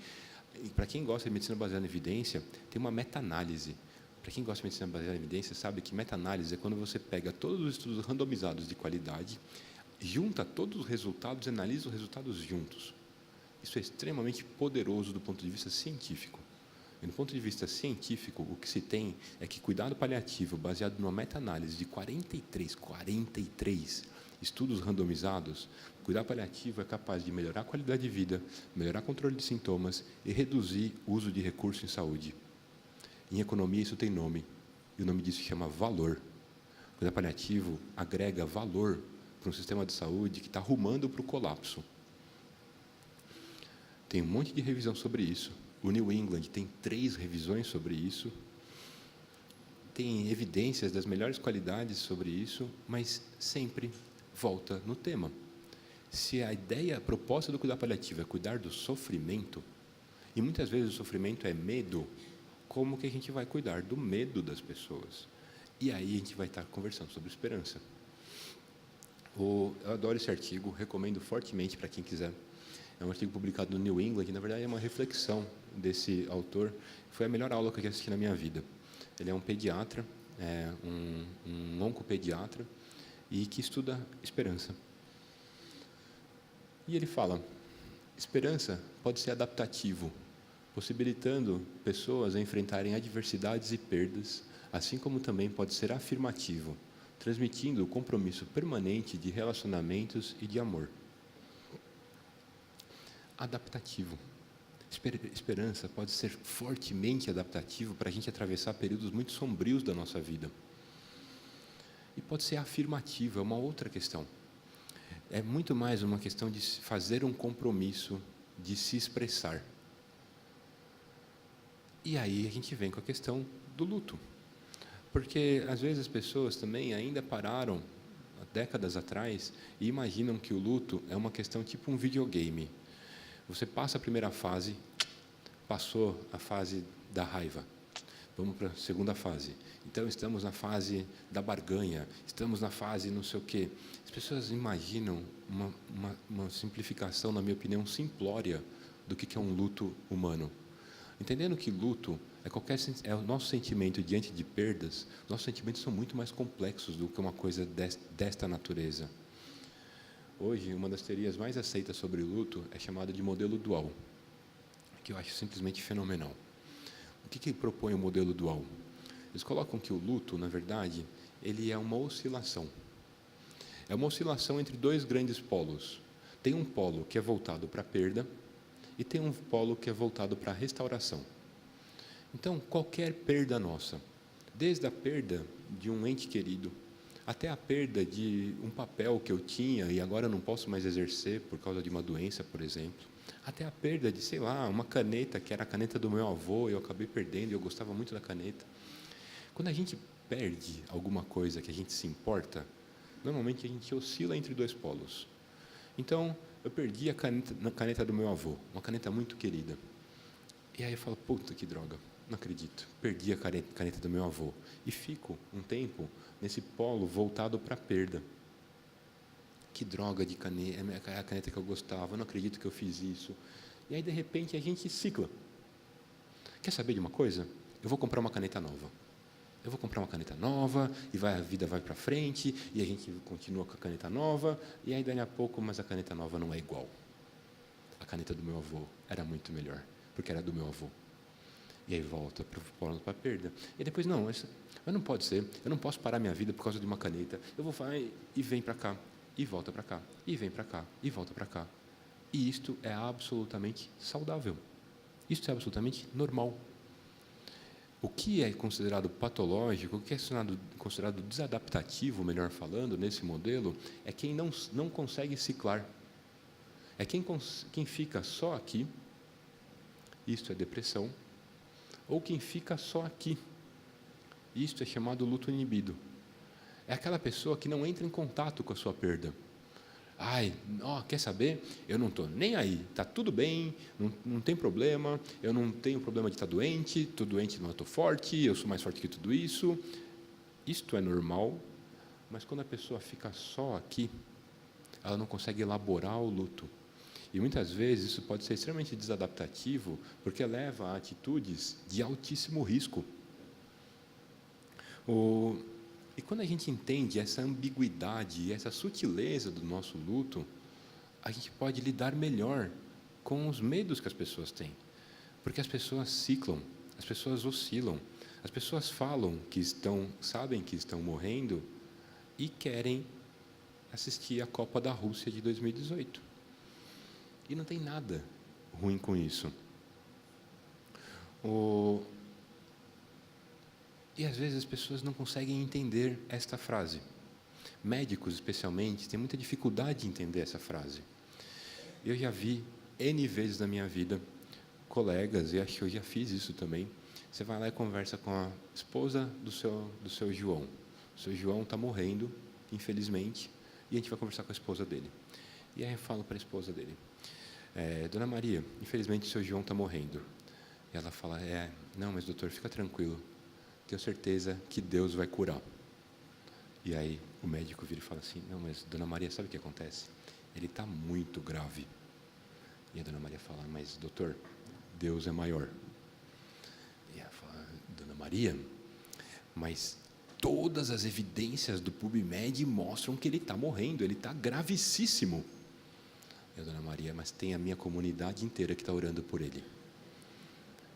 [SPEAKER 4] E para quem gosta de medicina baseada em evidência, tem uma meta-análise. Para quem gosta de medicina baseada em evidência, sabe que meta-análise é quando você pega todos os estudos randomizados de qualidade, junta todos os resultados e analisa os resultados juntos. Isso é extremamente poderoso do ponto de vista científico. E do ponto de vista científico, o que se tem é que cuidado paliativo, baseado numa meta-análise de 43 estudos randomizados, cuidado paliativo é capaz de melhorar a qualidade de vida, melhorar o controle de sintomas e reduzir o uso de recursos em saúde. Em economia, isso tem nome, e o nome disso se chama valor. O cuidado paliativo agrega valor para um sistema de saúde que está rumando para o colapso. Tem um monte de revisão sobre isso. O New England tem 3 revisões sobre isso. Tem evidências das melhores qualidades sobre isso, mas sempre volta no tema. Se a ideia, a proposta do cuidado paliativo é cuidar do sofrimento, e muitas vezes o sofrimento é medo, como que a gente vai cuidar do medo das pessoas? E aí a gente vai estar conversando sobre esperança. Eu adoro esse artigo, recomendo fortemente para quem quiser. É um artigo publicado no New England, que na verdade é uma reflexão desse autor. Foi a melhor aula que eu assisti na minha vida. Ele é um pediatra, um oncopediatra, e que estuda esperança. E ele fala, esperança pode ser adaptativo, possibilitando pessoas a enfrentarem adversidades e perdas, assim como também pode ser afirmativo, transmitindo o compromisso permanente de relacionamentos e de amor. Adaptativo. Esperança pode ser fortemente adaptativo para a gente atravessar períodos muito sombrios da nossa vida. E pode ser afirmativo, é uma outra questão. É muito mais uma questão de fazer um compromisso, de se expressar. E aí a gente vem com a questão do luto. Porque, às vezes, as pessoas também ainda pararam, há décadas atrás, e imaginam que o luto é uma questão tipo um videogame. Você passa a primeira fase, passou a fase da raiva, vamos para a segunda fase. Então, estamos na fase da barganha, estamos na fase não sei o quê. As pessoas imaginam uma simplificação, na minha opinião, simplória do que é um luto humano. Entendendo que luto é o nosso sentimento diante de perdas, nossos sentimentos são muito mais complexos do que uma coisa desta natureza. Hoje, uma das teorias mais aceitas sobre luto é chamada de modelo dual, que eu acho simplesmente fenomenal. O que propõe o modelo dual? Eles colocam que o luto, na verdade, ele é uma oscilação. É uma oscilação entre dois grandes polos. Tem um polo que é voltado para a perda e tem um polo que é voltado para a restauração. Então, qualquer perda nossa, desde a perda de um ente querido, até a perda de um papel que eu tinha e agora não posso mais exercer por causa de uma doença, por exemplo, até a perda de, sei lá, uma caneta, que era a caneta do meu avô, e eu acabei perdendo, e eu gostava muito da caneta. Quando a gente perde alguma coisa que a gente se importa, normalmente a gente oscila entre dois polos. Então, eu perdi a caneta do meu avô, uma caneta muito querida. E aí eu falo, puta, que droga, não acredito, perdi a caneta do meu avô. E fico um tempo nesse polo voltado para a perda. Que droga de caneta, é a caneta que eu gostava, eu não acredito que eu fiz isso. E aí, de repente, a gente cicla. Quer saber de uma coisa? Eu vou comprar uma caneta nova. Eu vou comprar uma caneta nova, e a vida vai para frente, e a gente continua com a caneta nova, e aí, daí a pouco, mas a caneta nova não é igual. A caneta do meu avô era muito melhor, porque era do meu avô. E aí volta para a perda. E depois, não, mas não pode ser, eu não posso parar minha vida por causa de uma caneta. Eu vou falar e vem para cá, e volta para cá, e vem para cá, e volta para cá. E isto é absolutamente saudável. Isto é absolutamente normal. O que é considerado patológico, o que é considerado desadaptativo, melhor falando, nesse modelo, é quem não consegue ciclar. É quem fica só aqui, isto é depressão, ou quem fica só aqui, isto é chamado luto inibido. É aquela pessoa que não entra em contato com a sua perda. Quer saber? Eu não estou nem aí, está tudo bem, não tem problema, eu não tenho problema de estar doente, estou doente, não estou forte, eu sou mais forte que tudo isso. Isto é normal, mas quando a pessoa fica só aqui, ela não consegue elaborar o luto. E muitas vezes isso pode ser extremamente desadaptativo, porque leva a atitudes de altíssimo risco. E quando a gente entende essa ambiguidade e essa sutileza do nosso luto, a gente pode lidar melhor com os medos que as pessoas têm. Porque as pessoas ciclam, as pessoas oscilam, as pessoas sabem que estão morrendo e querem assistir a Copa da Rússia de 2018. E não tem nada ruim com isso. E às vezes as pessoas não conseguem entender esta frase. Médicos, especialmente, têm muita dificuldade de entender essa frase. Eu já vi N vezes na minha vida colegas, e acho que eu já fiz isso também. Você vai lá e conversa com a esposa do seu João. O seu João está morrendo, infelizmente, e a gente vai conversar com a esposa dele. E aí eu falo para a esposa dele, Dona Maria, infelizmente o seu João está morrendo. E ela fala, não, mas doutor, fica tranquilo, tenho certeza que Deus vai curar. E aí o médico vira e fala assim, não, mas Dona Maria, sabe o que acontece? Ele está muito grave. E a Dona Maria fala, mas doutor, Deus é maior. E ela fala, Dona Maria, mas todas as evidências do PubMed mostram que ele está morrendo, ele está gravicíssimo. E a Dona Maria, mas tem a minha comunidade inteira que está orando por ele.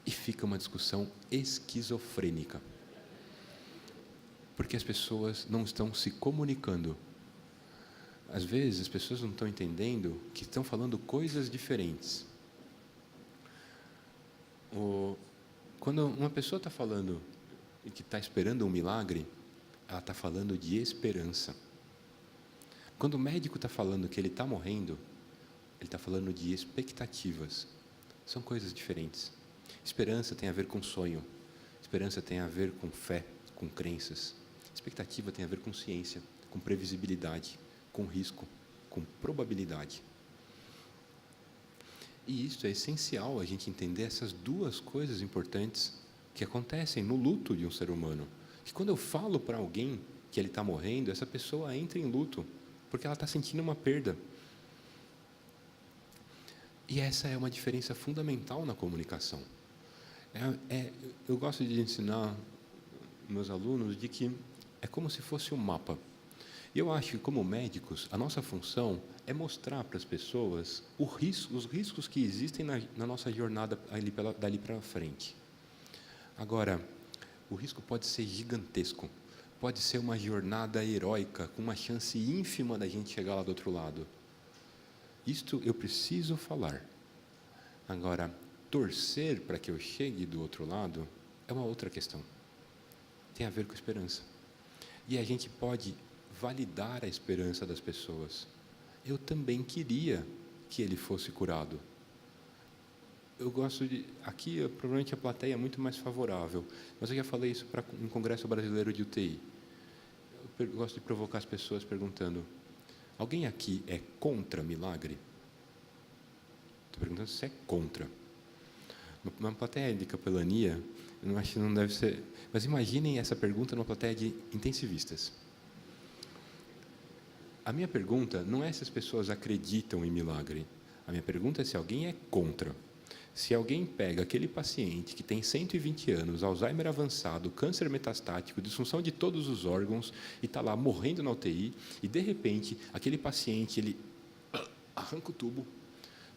[SPEAKER 4] E fica uma discussão esquizofrênica. Porque as pessoas não estão se comunicando. Às vezes, as pessoas não estão entendendo que estão falando coisas diferentes. Quando uma pessoa está falando que está esperando um milagre, ela está falando de esperança. Quando o médico está falando que ele está morrendo, ele está falando de expectativas. São coisas diferentes. Esperança tem a ver com sonho. Esperança tem a ver com fé, com crenças. Expectativa tem a ver com ciência, com previsibilidade, com risco, com probabilidade. E isso é essencial, a gente entender essas duas coisas importantes que acontecem no luto de um ser humano. Que quando eu falo para alguém que ele está morrendo, essa pessoa entra em luto, porque ela está sentindo uma perda. E essa é uma diferença fundamental na comunicação. Eu gosto de ensinar meus alunos de que é como se fosse um mapa. E eu acho que, como médicos, a nossa função é mostrar para as pessoas os riscos que existem na nossa jornada dali para frente. Agora, o risco pode ser gigantesco, pode ser uma jornada heróica, com uma chance ínfima da gente chegar lá do outro lado. Isto eu preciso falar. Agora, torcer para que eu chegue do outro lado é uma outra questão. Tem a ver com esperança. E a gente pode validar a esperança das pessoas. Eu também queria que ele fosse curado. Eu gosto de... Aqui, provavelmente, a plateia é muito mais favorável, mas eu já falei isso para um congresso brasileiro de UTI. Eu gosto de provocar as pessoas perguntando: alguém aqui é contra milagre? Estou perguntando se é contra. Numa plateia de capelania, eu acho que não deve ser... Mas imaginem essa pergunta numa plateia de intensivistas. A minha pergunta não é se as pessoas acreditam em milagre. A minha pergunta é se alguém é contra. Se alguém pega aquele paciente que tem 120 anos, Alzheimer avançado, câncer metastático, disfunção de todos os órgãos, e está lá morrendo na UTI, e, de repente, aquele paciente, ele arranca o tubo,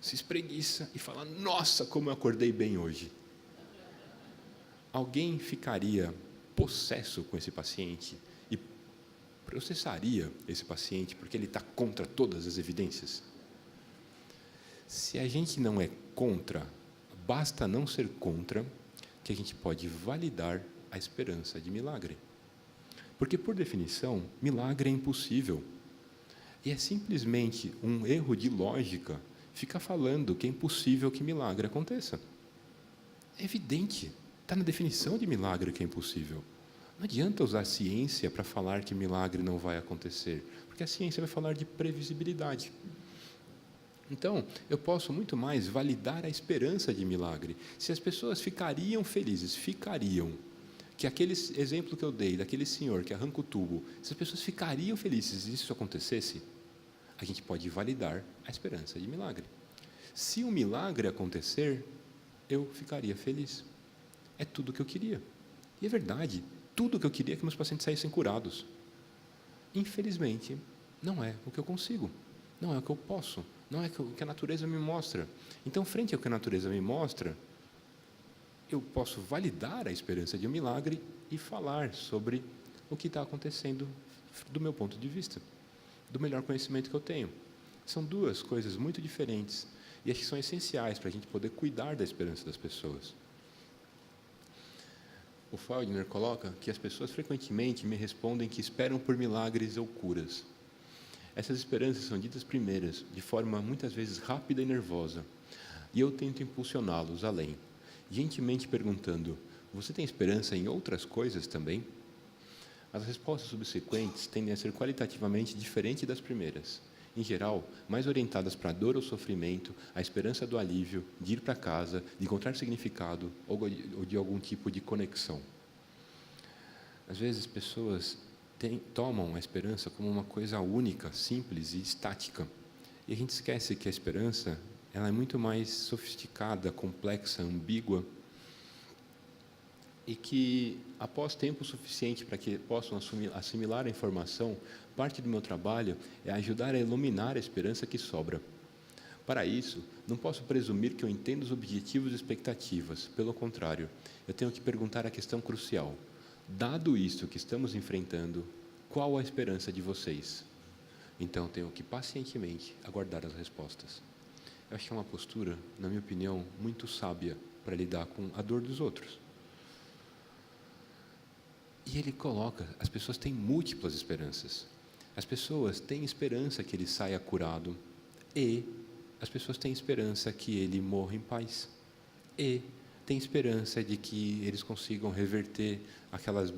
[SPEAKER 4] se espreguiça e fala: nossa, como eu acordei bem hoje. Alguém ficaria possesso com esse paciente e processaria esse paciente porque ele está contra todas as evidências? Se a gente não é contra, basta não ser contra, que a gente pode validar a esperança de milagre. Porque, por definição, milagre é impossível. E é simplesmente um erro de lógica ficar falando que é impossível que milagre aconteça. É evidente, está na definição de milagre que é impossível. Não adianta usar ciência para falar que milagre não vai acontecer, porque a ciência vai falar de previsibilidade. Então, eu posso muito mais validar a esperança de milagre. Se as pessoas ficariam felizes, que aquele exemplo que eu dei, daquele senhor que arranca o tubo, se as pessoas ficariam felizes se isso acontecesse, a gente pode validar a esperança de milagre. Se um milagre acontecer, eu ficaria feliz. É tudo o que eu queria. E é verdade, tudo o que eu queria é que meus pacientes saíssem curados. Infelizmente, não é o que eu consigo, não é o que eu posso, não é o que a natureza me mostra. Então, frente ao que a natureza me mostra, eu posso validar a esperança de um milagre e falar sobre o que está acontecendo do meu ponto de vista, do melhor conhecimento que eu tenho. São duas coisas muito diferentes e acho que são essenciais para a gente poder cuidar da esperança das pessoas. O Feldner coloca que as pessoas frequentemente me respondem que esperam por milagres ou curas. Essas esperanças são ditas primeiras, de forma muitas vezes rápida e nervosa, e eu tento impulsioná-los além, gentilmente perguntando: você tem esperança em outras coisas também? As respostas subsequentes tendem a ser qualitativamente diferentes das primeiras, em geral, mais orientadas para a dor ou sofrimento, a esperança do alívio, de ir para casa, de encontrar significado ou de algum tipo de conexão. Às vezes, pessoas tomam a esperança como uma coisa única, simples e estática. E a gente esquece que a esperança ela é muito mais sofisticada, complexa, ambígua, e que, após tempo suficiente para que possam assimilar a informação, parte do meu trabalho é ajudar a iluminar a esperança que sobra. Para isso, não posso presumir que eu entendo os objetivos e expectativas. Pelo contrário, eu tenho que perguntar a questão crucial: dado isto que estamos enfrentando, qual a esperança de vocês? Então, tenho que pacientemente aguardar as respostas. Eu acho que é uma postura, na minha opinião, muito sábia para lidar com a dor dos outros. E ele coloca, as pessoas têm múltiplas esperanças. As pessoas têm esperança que ele saia curado, e as pessoas têm esperança que ele morra em paz, e têm esperança de que eles consigam reverter aquelas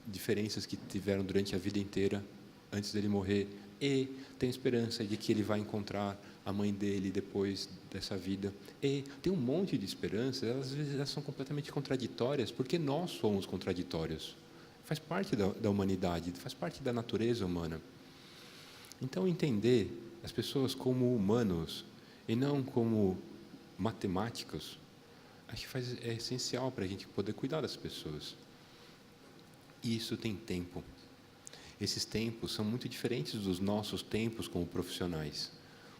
[SPEAKER 4] diferenças que tiveram durante a vida inteira, antes dele morrer, e tem esperança de que ele vai encontrar a mãe dele depois dessa vida, e tem um monte de esperanças, às vezes elas são completamente contraditórias, porque nós somos contraditórios. Faz parte da humanidade, faz parte da natureza humana. Então, entender as pessoas como humanos e não como matemáticos, acho que é essencial para a gente poder cuidar das pessoas. E isso tem tempo. Esses tempos são muito diferentes dos nossos tempos como profissionais.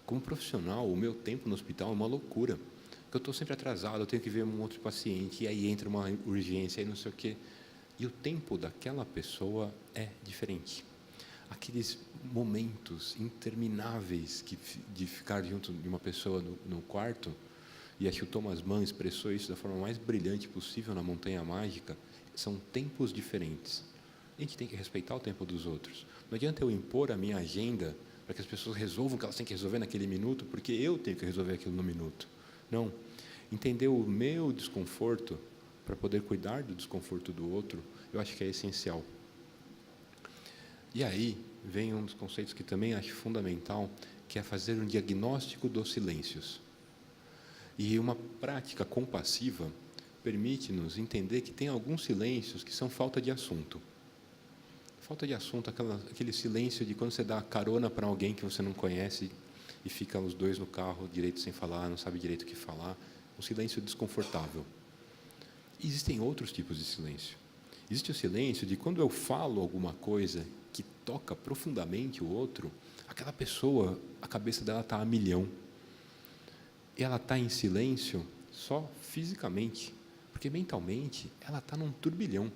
[SPEAKER 4] Como profissional, o meu tempo no hospital é uma loucura. Porque eu estou sempre atrasado, eu tenho que ver um outro paciente, e aí entra uma urgência, e não sei o quê. E o tempo daquela pessoa é diferente. Aqueles momentos intermináveis de ficar junto de uma pessoa no quarto, e acho que o Thomas Mann expressou isso da forma mais brilhante possível na Montanha Mágica, são tempos diferentes. A gente tem que respeitar o tempo dos outros. Não adianta eu impor a minha agenda para que as pessoas resolvam o que elas têm que resolver naquele minuto, porque eu tenho que resolver aquilo no minuto. Não. Entender o meu desconforto para poder cuidar do desconforto do outro, eu acho que é essencial. E aí vem um dos conceitos que também acho fundamental, que é fazer um diagnóstico dos silêncios. E uma prática compassiva permite-nos entender que tem alguns silêncios que são falta de assunto. Falta de assunto, aquele silêncio de quando você dá carona para alguém que você não conhece e fica os dois no carro direito sem falar, não sabe direito o que falar, um silêncio desconfortável. E existem outros tipos de silêncio. Existe o silêncio de quando eu falo alguma coisa que toca profundamente o outro, aquela pessoa, a cabeça dela está a milhão. E ela está em silêncio só fisicamente, porque mentalmente ela está num turbilhão.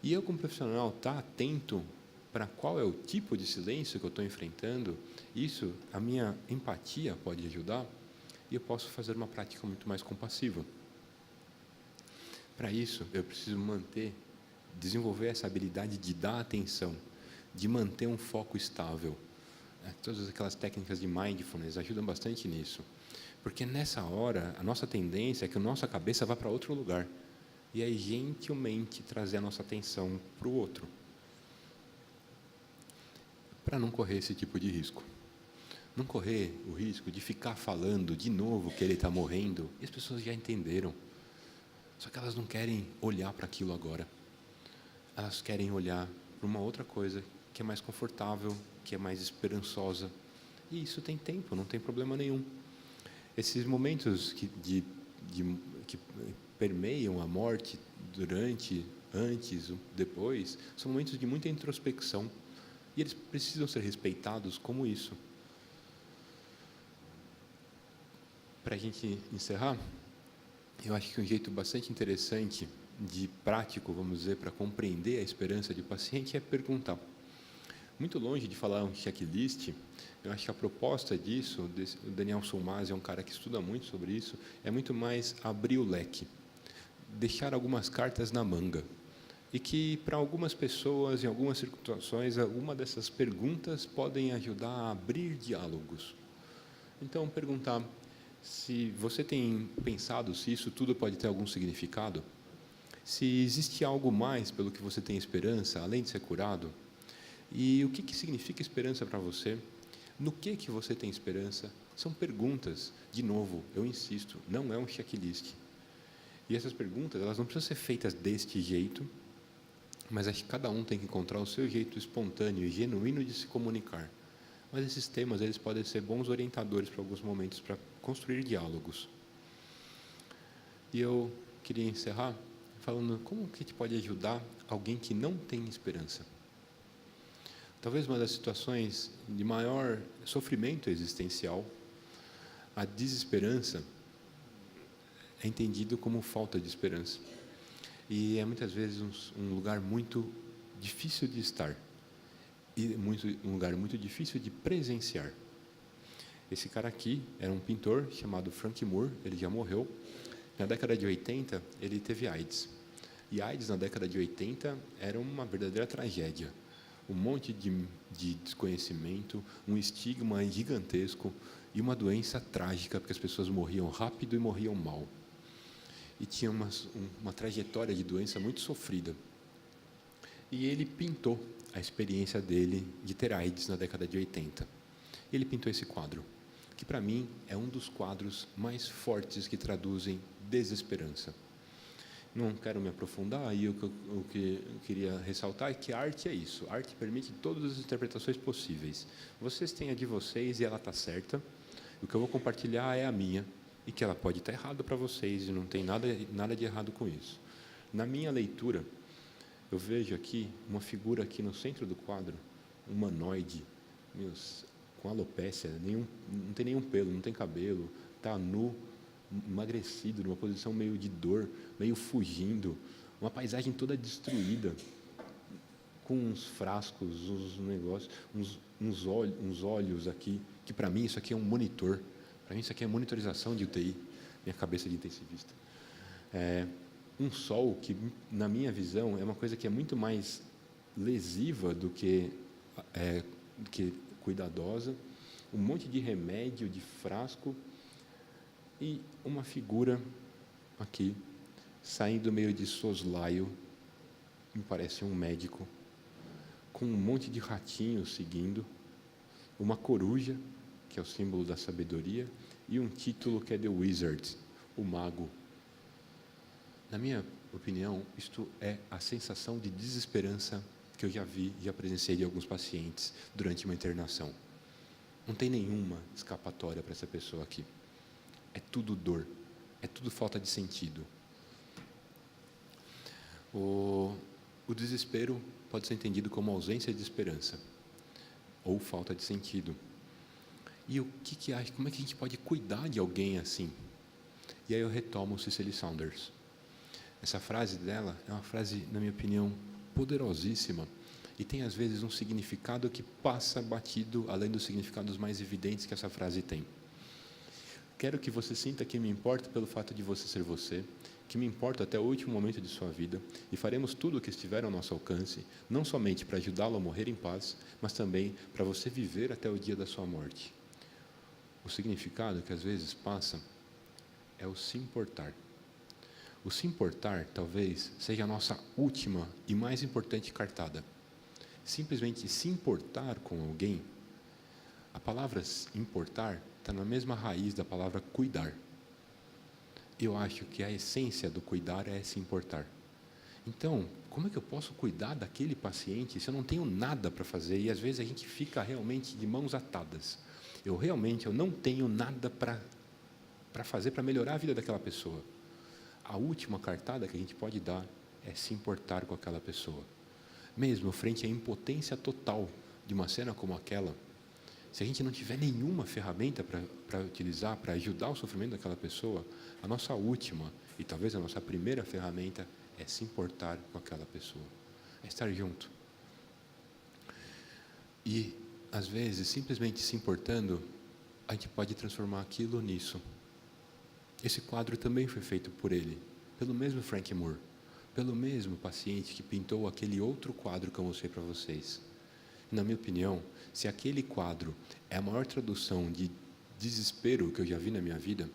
[SPEAKER 4] E eu, como profissional, estar atento para qual é o tipo de silêncio que eu estou enfrentando, isso, a minha empatia pode ajudar, e eu posso fazer uma prática muito mais compassiva. Para isso, eu preciso desenvolver essa habilidade de dar atenção, de manter um foco estável. Todas aquelas técnicas de mindfulness ajudam bastante nisso. Porque nessa hora, a nossa tendência é que a nossa cabeça vá para outro lugar. E aí, gentilmente, trazer a nossa atenção para o outro. Para não correr esse tipo de risco. Não correr o risco de ficar falando de novo que ele está morrendo, e as pessoas já entenderam. Só que elas não querem olhar para aquilo agora. Elas querem olhar para uma outra coisa que é mais confortável, que é mais esperançosa. E isso tem tempo, não tem problema nenhum. Esses momentos que permeiam a morte durante, antes, depois, são momentos de muita introspecção. E eles precisam ser respeitados como isso. Para a gente encerrar, eu acho que um jeito bastante interessante, de prático, vamos dizer, para compreender a esperança de paciente é perguntar. Muito longe de falar um checklist, eu acho que a proposta disso, o Daniel Sulmaz é um cara que estuda muito sobre isso, é muito mais abrir o leque, deixar algumas cartas na manga. E que, para algumas pessoas, em algumas situações, alguma dessas perguntas podem ajudar a abrir diálogos. Então, perguntar se você tem pensado se isso tudo pode ter algum significado, se existe algo mais pelo que você tem esperança, além de ser curado, e o que significa esperança para você, no que você tem esperança, são perguntas, de novo, eu insisto, não é um checklist. E essas perguntas, elas não precisam ser feitas deste jeito, mas acho que cada um tem que encontrar o seu jeito espontâneo e genuíno de se comunicar. Mas esses temas, eles podem ser bons orientadores para alguns momentos, para construir diálogos. E eu queria encerrar falando como que a gente pode ajudar alguém que não tem esperança. Talvez uma das situações de maior sofrimento existencial, a desesperança é entendido como falta de esperança. E é muitas vezes um lugar muito difícil de estar. E um lugar muito difícil de presenciar. Esse cara aqui era um pintor chamado Frank Moore, ele já morreu. Na década de 80, ele teve AIDS. E AIDS, na década de 80, era uma verdadeira tragédia. Um monte de desconhecimento, um estigma gigantesco e uma doença trágica, porque as pessoas morriam rápido e morriam mal. E tinha uma trajetória de doença muito sofrida. E ele pintou a experiência dele de ter AIDS na década de 80. Ele pintou esse quadro, que para mim é um dos quadros mais fortes que traduzem desesperança. Não quero me aprofundar, aí o que eu queria ressaltar é que a arte é isso. A arte permite todas as interpretações possíveis. Vocês têm a de vocês e ela está certa. O que eu vou compartilhar é a minha, e que ela pode estar errada para vocês, e não tem nada de errado com isso. Na minha leitura, eu vejo aqui uma figura aqui no centro do quadro, um humanoide, com alopécia, não tem nenhum pelo, não tem cabelo, está nu, emagrecido, numa posição meio de dor, meio fugindo, uma paisagem toda destruída, com uns frascos, uns negócios, uns olhos aqui, que para mim isso aqui é um monitor, para mim isso aqui é monitorização de UTI, minha cabeça de intensivista. Um sol que, na minha visão, é uma coisa que é muito mais lesiva do que cuidadosa, um monte de remédio, de frasco, e uma figura aqui, saindo meio de soslaio, me parece um médico, com um monte de ratinhos seguindo, uma coruja, que é o símbolo da sabedoria, e um título que é The Wizard, o mago. Na minha opinião, isto é a sensação de desesperança que eu já presenciei de alguns pacientes durante uma internação. Não tem nenhuma escapatória para essa pessoa aqui. É tudo dor, é tudo falta de sentido. O desespero pode ser entendido como ausência de esperança ou falta de sentido. E como é que a gente pode cuidar de alguém assim? E aí eu retomo Cicely Saunders. Essa frase dela é uma frase, na minha opinião, poderosíssima e tem, às vezes, um significado que passa batido, além dos significados mais evidentes que essa frase tem. Quero que você sinta que me importa pelo fato de você ser você, que me importa até o último momento de sua vida, e faremos tudo o que estiver ao nosso alcance, não somente para ajudá-lo a morrer em paz, mas também para você viver até o dia da sua morte. O significado que às vezes passa é o se importar. O se importar, talvez, seja a nossa última e mais importante cartada. Simplesmente se importar com alguém, a palavra importar está na mesma raiz da palavra cuidar. Eu acho que a essência do cuidar é se importar. Então, como é que eu posso cuidar daquele paciente se eu não tenho nada para fazer? E às vezes a gente fica realmente de mãos atadas. Eu não tenho nada para fazer para melhorar a vida daquela pessoa. A última cartada que a gente pode dar é se importar com aquela pessoa. Mesmo frente à impotência total de uma cena como aquela, se a gente não tiver nenhuma ferramenta para utilizar, para ajudar o sofrimento daquela pessoa, a nossa última e talvez a nossa primeira ferramenta é se importar com aquela pessoa, é estar junto. E, às vezes, simplesmente se importando, a gente pode transformar aquilo nisso. Esse quadro também foi feito por ele, pelo mesmo Frank Moore, pelo mesmo paciente que pintou aquele outro quadro que eu mostrei para vocês. Na minha opinião, se aquele quadro é a maior tradução de desespero que eu já vi na minha vida,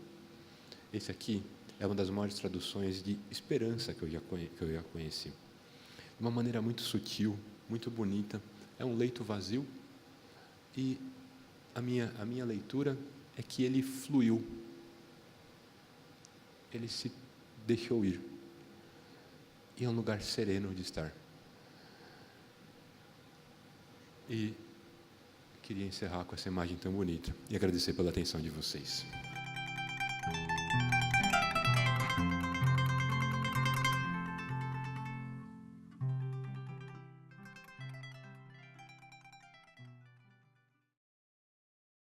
[SPEAKER 4] esse aqui é uma das maiores traduções de esperança que eu já conheci. De uma maneira muito sutil, muito bonita, é um leito vazio, e a minha leitura é que ele fluiu, ele se deixou ir, e é um lugar sereno de estar. E queria encerrar com essa imagem tão bonita e agradecer pela atenção de vocês.